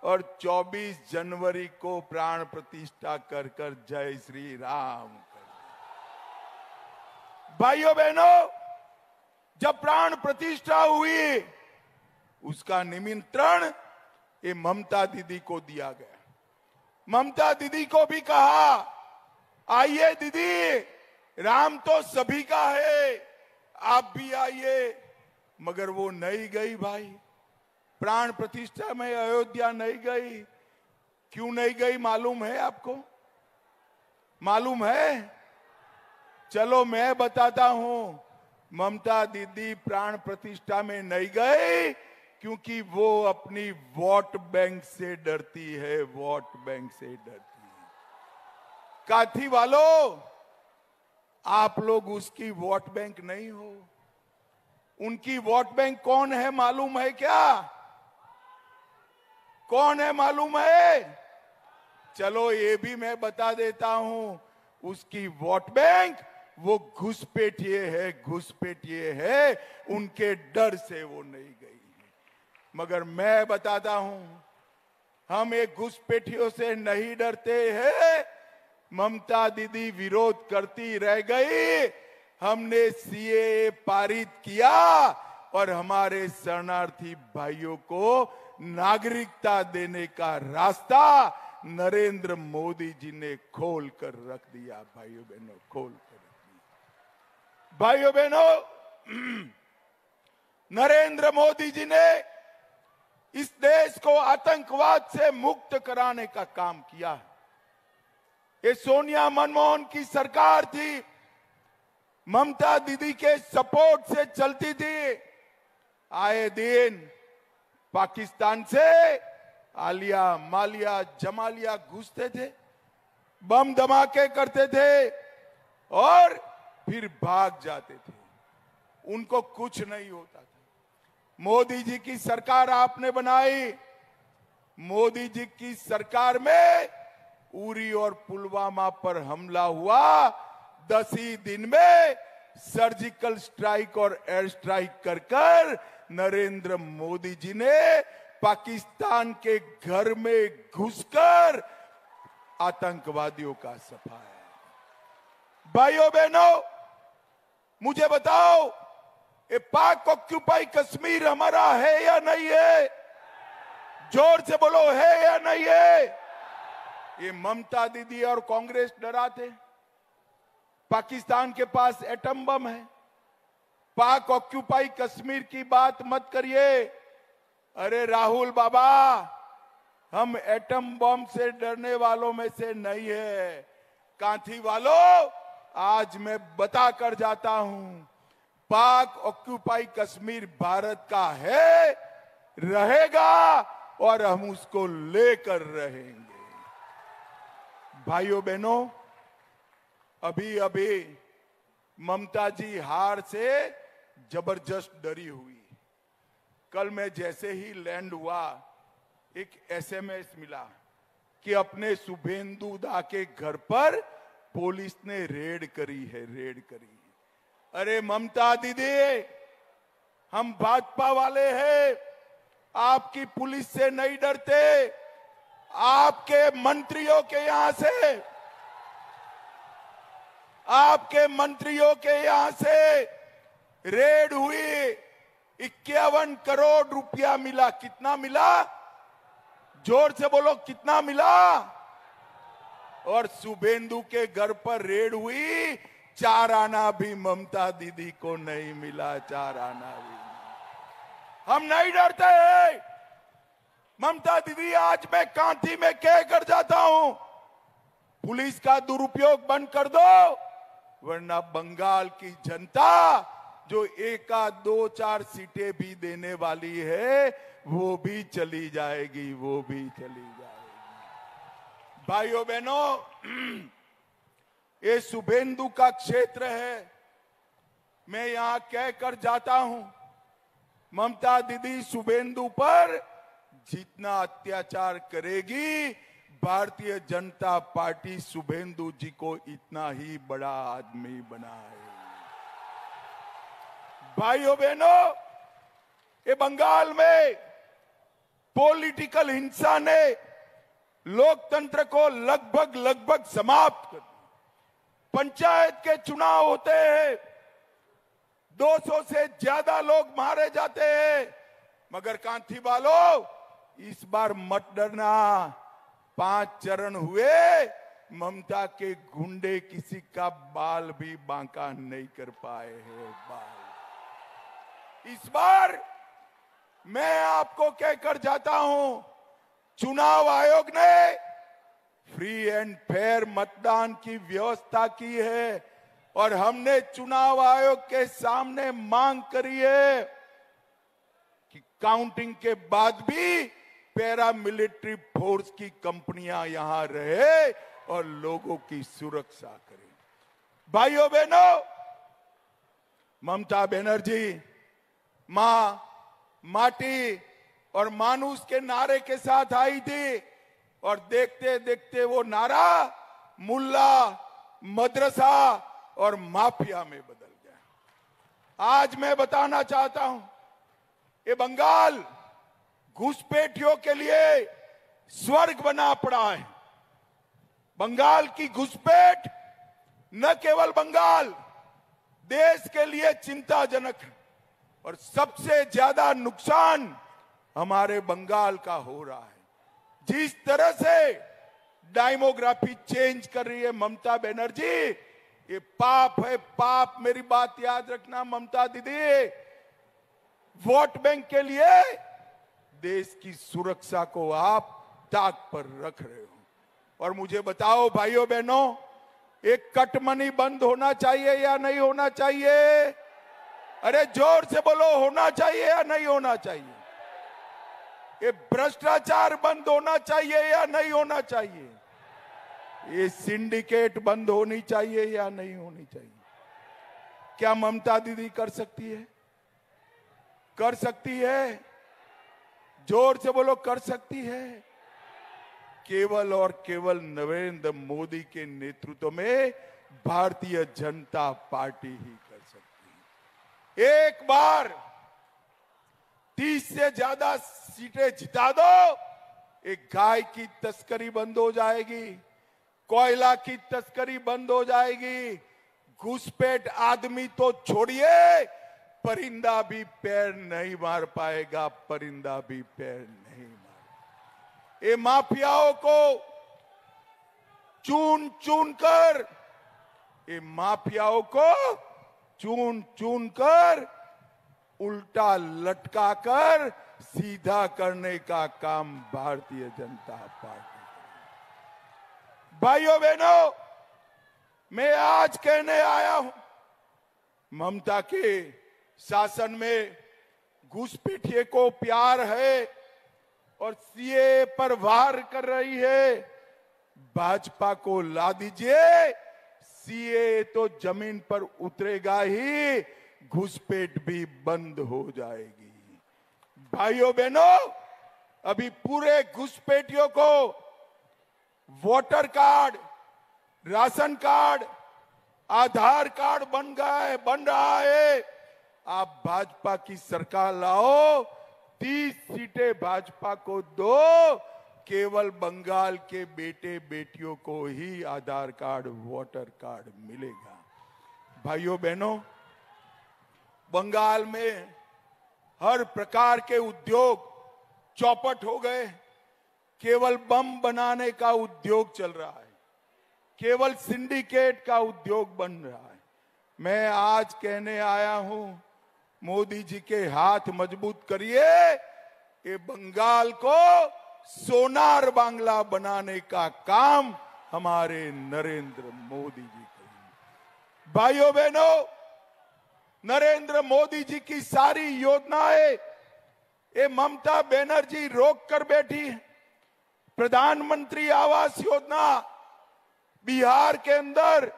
और 24 जनवरी को प्राण प्रतिष्ठा कर कर जय श्री राम कर। भाइयों बहनों, जब प्राण प्रतिष्ठा हुई, उसका निमंत्रण ये ममता दीदी को दिया गया। ममता दीदी को भी कहा, आइए दीदी, राम तो सभी का है, आप भी आइए। मगर वो नहीं गई भाई, प्राण प्रतिष्ठा में अयोध्या नहीं गई। क्यों नहीं गई मालूम है आपको? मालूम है? चलो मैं बताता हूं। ममता दीदी प्राण प्रतिष्ठा में नहीं गई क्योंकि वो अपनी वोट बैंक से डरती है, वोट बैंक से डरती है। काथी वालों, आप लोग उसकी वोट बैंक नहीं हो। उनकी वोट बैंक कौन है मालूम है क्या? कौन है मालूम है? चलो ये भी मैं बता देता हूं। उसकी वोट बैंक वो घुसपैठिए है, घुसपैठिए है, उनके डर से वो नहीं गई। मगर मैं बताता हूं, हम एक घुसपैठियों से नहीं डरते हैं। ममता दीदी विरोध करती रह गई, हमने सीएए पारित किया और हमारे शरणार्थी भाइयों को नागरिकता देने का रास्ता नरेंद्र मोदी जी ने खोल कर रख दिया। भाइयों बहनों, खोल कर रख दिया। भाइयों बहनों, नरेंद्र मोदी जी ने इस देश को आतंकवाद से मुक्त कराने का काम किया। ये सोनिया मनमोहन की सरकार थी, ममता दीदी के सपोर्ट से चलती थी। आए दिन पाकिस्तान से आलिया, मालिया, जमालिया घुसते थे, बम धमाके करते थे और फिर भाग जाते थे। उनको कुछ नहीं होता था। मोदी जी की सरकार आपने बनाई। मोदी जी की सरकार में उरी और पुलवामा पर हमला हुआ, 10 ही दिन में सर्जिकल स्ट्राइक और एयर स्ट्राइक कर कर नरेंद्र मोदी जी ने पाकिस्तान के घर में घुसकर आतंकवादियों का सफाया। भाइयों बहनों, मुझे बताओ, ये पाक ऑक्यूपाई कश्मीर हमारा है या नहीं है? जोर से बोलो, है या नहीं है? ये ममता दीदी और कांग्रेस डराते। पाकिस्तान के पास एटम बम है। पाक ऑक्यूपाई कश्मीर की बात मत करिए। अरे राहुल बाबा, हम एटम बम से डरने वालों में से नहीं है। कांथी वालों, आज मैं बता कर जाता हूं, पाक ऑक्यूपाई कश्मीर भारत का है, रहेगा और हम उसको लेकर रहेंगे। भाइयों बहनों, अभी अभी ममता जी हार से जबरदस्त डरी हुई। कल मैं जैसे ही लैंड हुआ, एक एसएमएस मिला कि अपने शुभेंदु दा के घर पर पुलिस ने रेड करी है, रेड करी है। अरे ममता दीदी, हम भाजपा वाले हैं, आपकी पुलिस से नहीं डरते। आपके मंत्रियों के यहां से, आपके मंत्रियों के यहां से रेड हुई, 51 करोड़ रुपया मिला। कितना मिला? जोर से बोलो, कितना मिला? और शुभेंदु के घर पर रेड हुई, 4 आना भी ममता दीदी को नहीं मिला, 4 आना भी। हम नहीं डरते हैं। ममता दीदी, आज मैं कांठी में कह कर जाता हूं, पुलिस का दुरुपयोग बंद कर दो, वरना बंगाल की जनता जो 1 आध 2 4 सीटें भी देने वाली है, वो भी चली जाएगी, वो भी चली जाएगी। भाइयों बहनों, ये शुभेंदु का क्षेत्र है। मैं यहां कहकर जाता हूं, ममता दीदी शुभेंदु पर जितना अत्याचार करेगी, भारतीय जनता पार्टी शुभेंदु जी को इतना ही बड़ा आदमी बनाएगी। भाइयों बहनों, ये बंगाल में पॉलिटिकल हिंसा ने लोकतंत्र को लगभग समाप्त कर दिया। पंचायत के चुनाव होते हैं, 200 से ज्यादा लोग मारे जाते हैं, मगर कांठी वालों, इस बार मत डरना। 5 चरण हुए, ममता के गुंडे किसी का बाल भी बांका नहीं कर पाए हैं। इस बार मैं आपको कहकर जाता हूं, चुनाव आयोग ने फ्री एंड फेयर मतदान की व्यवस्था की है और हमने चुनाव आयोग के सामने मांग करी है कि काउंटिंग के बाद भी पैरामिलिट्री फोर्स की कंपनियां यहां रहे और लोगों की सुरक्षा करें। भाइयों बहनों, ममता बनर्जी मां, माटी और मानुष के नारे के साथ आई थी और देखते देखते वो नारा मुल्ला, मदरसा और माफिया में बदल गया। आज मैं बताना चाहता हूं, ये बंगाल घुसपैठियों के लिए स्वर्ग बना पड़ा है। बंगाल की घुसपैठ न केवल बंगाल, देश के लिए चिंताजनक है और सबसे ज्यादा नुकसान हमारे बंगाल का हो रहा है। जिस तरह से डेमोग्राफी चेंज कर रही है ममता बनर्जी, ये पाप है, पाप। मेरी बात याद रखना ममता दीदी, वोट बैंक के लिए देश की सुरक्षा को आप ताक पर रख रहे हो। और मुझे बताओ भाइयों बहनों, एक कटमनी बंद होना चाहिए या नहीं होना चाहिए? अरे जोर से बोलो, होना चाहिए या नहीं होना चाहिए? ये भ्रष्टाचार बंद होना चाहिए या नहीं होना चाहिए? ये सिंडिकेट बंद होनी चाहिए या नहीं होनी चाहिए? क्या ममता दीदी कर सकती है? कर सकती है? जोर से बोलो, कर सकती है। केवल और केवल नरेंद्र मोदी के नेतृत्व में भारतीय जनता पार्टी ही कर सकती है। एक बार 30 से ज्यादा सीटें जिता दो, एक गाय की तस्करी बंद हो जाएगी, कोयला की तस्करी बंद हो जाएगी, घुसपैठ आदमी तो छोड़िए, परिंदा भी पैर नहीं मार पाएगा, परिंदा भी पैर नहीं मार। ये माफियाओं को चून चून कर, ये माफियाओं को चून चून कर उल्टा लटका कर सीधा करने का काम भारतीय जनता पार्टी करेगी। भाइयों बहनों, मैं आज कहने आया हूं, ममता के शासन में घुसपैठिए को प्यार है और सीए पर वार कर रही है। भाजपा को ला दीजिए, सीए तो जमीन पर उतरेगा ही, घुसपैठ भी बंद हो जाएगी। भाइयों बहनों, अभी पूरे घुसपैठियों को वोटर कार्ड, राशन कार्ड, आधार कार्ड बन रहा है। आप भाजपा की सरकार लाओ, 30 सीटें भाजपा को दो, केवल बंगाल के बेटे बेटियों को ही आधार कार्ड, वोटर कार्ड मिलेगा। भाइयों बहनों, बंगाल में हर प्रकार के उद्योग चौपट हो गए। केवल बम बनाने का उद्योग चल रहा है, केवल सिंडिकेट का उद्योग बन रहा है। मैं आज कहने आया हूं, मोदी जी के हाथ मजबूत करिए, ये बंगाल को सोनार बांग्ला बनाने का काम हमारे नरेंद्र मोदी जी करेंगे। भाइयों बहनों, नरेंद्र मोदी जी की सारी योजनाएं ये ममता बनर्जी रोक कर बैठी है। प्रधानमंत्री आवास योजना, बिहार के अंदर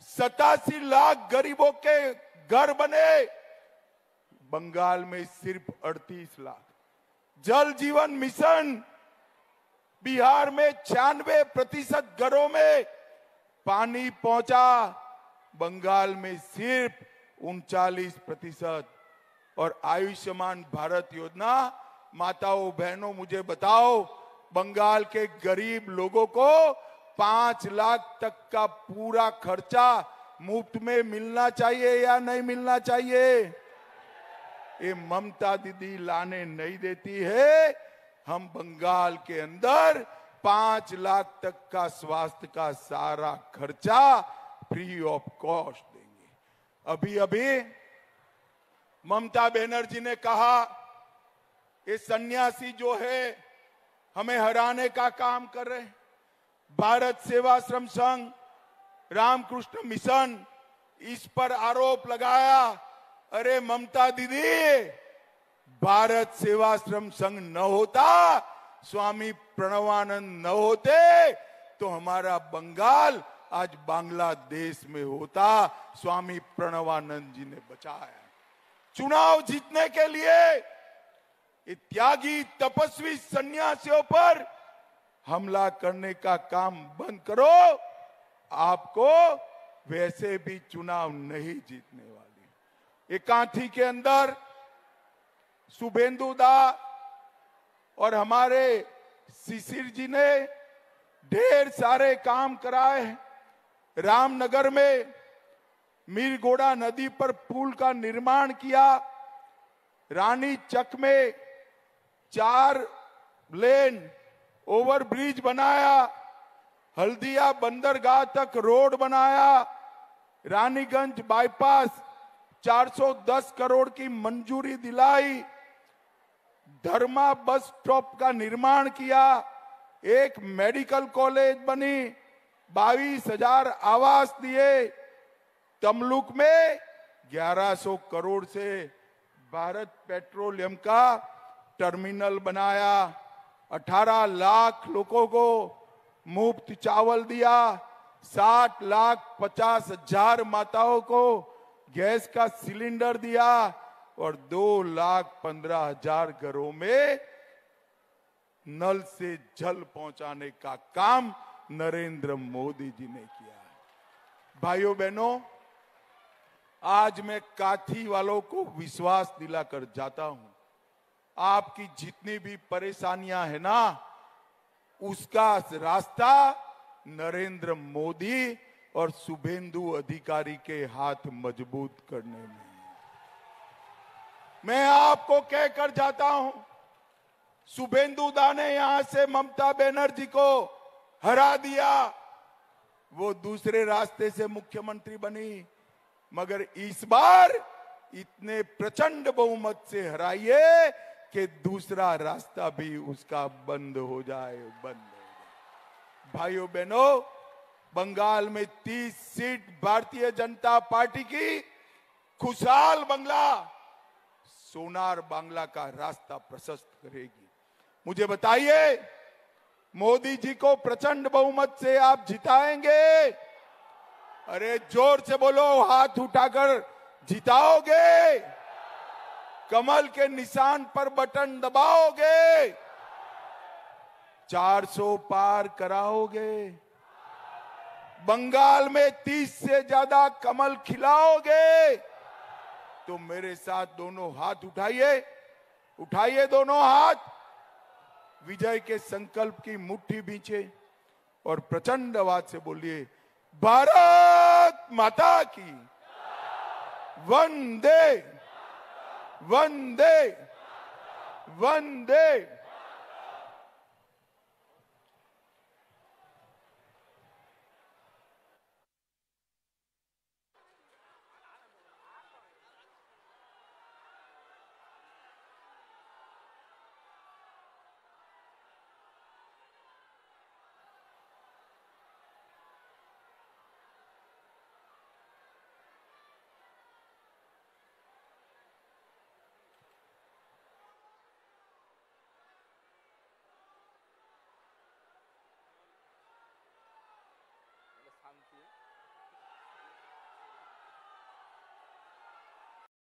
87 लाख गरीबों के घर बने, बंगाल में सिर्फ 38 लाख। जल जीवन मिशन, बिहार में 96% घरों में पानी पहुंचा, बंगाल में सिर्फ 39%। और आयुष्मान भारत योजना, माताओं बहनों मुझे बताओ, बंगाल के गरीब लोगों को 5 लाख तक का पूरा खर्चा मुफ्त में मिलना चाहिए या नहीं मिलना चाहिए? ये ममता दीदी लाने नहीं देती है। हम बंगाल के अंदर 5 लाख तक का स्वास्थ्य का सारा खर्चा फ्री ऑफ कॉस्ट देंगे। अभी अभी ममता बनर्जी ने कहा, ये सन्यासी जो है हमें हराने का काम कर रहे हैं। भारत सेवाश्रम संघ, रामकृष्ण मिशन, इस पर आरोप लगाया, अरे ममता दीदी, भारत सेवाश्रम संघ न होता, स्वामी प्रणवानंद न होते, तो हमारा बंगाल आज बांग्लादेश में होता। स्वामी प्रणवानंद जी ने बचाया। चुनाव जीतने के लिए त्यागी तपस्वी सन्यासियों पर हमला करने का काम बंद करो, आपको वैसे भी चुनाव नहीं जीतने वाली। एकांठी के अंदर शुभेंदु दा और हमारे शिशिर जी ने ढेर सारे काम कराए। रामनगर में मीरगोड़ा नदी पर पुल का निर्माण किया, रानी चक में 4 लेन ओवरब्रिज बनाया, हल्दिया बंदरगाह तक रोड बनाया, रानीगंज बाईपास 410 करोड़ की मंजूरी दिलाई, धर्मा बस स्टॉप का निर्माण किया, एक मेडिकल कॉलेज बनी, 22,000 आवास दिए, तमलुक में 1100 करोड़ से भारत पेट्रोलियम का टर्मिनल बनाया, 18 लाख लोगों को मुफ्त चावल दिया, 60,50,000 माताओं को गैस का सिलेंडर दिया और 2,15,000 घरों में नल से जल पहुंचाने का काम नरेंद्र मोदी जी ने किया है। भाइयों बहनों, आज मैं काथी वालों को विश्वास दिलाकर जाता हूं, आपकी जितनी भी परेशानियां है ना, उसका रास्ता नरेंद्र मोदी और शुभेंदु अधिकारी के हाथ मजबूत करने में। मैं आपको कहकर जाता हूं, शुभेंदु दा ने यहां से ममता बनर्जी को हरा दिया, वो दूसरे रास्ते से मुख्यमंत्री बनी, मगर इस बार इतने प्रचंड बहुमत से हराइए कि दूसरा रास्ता भी उसका बंद हो जाए। भाइयों बहनों, बंगाल में 30 सीट भारतीय जनता पार्टी की खुशहाल बांग्ला, सोनार बांग्ला का रास्ता प्रशस्त करेगी। मुझे बताइए, मोदी जी को प्रचंड बहुमत से आप जिताएंगे? अरे जोर से बोलो, हाथ उठाकर जिताओगे? कमल के निशान पर बटन दबाओगे? 400 पार कराओगे? बंगाल में 30 से ज्यादा कमल खिलाओगे? तो मेरे साथ दोनों हाथ उठाइए, उठाइए दोनों हाथ, विजय के संकल्प की मुट्ठी बींचे और प्रचंड आवाज से बोलिए, भारत माता की वंदे वंदे वंदे।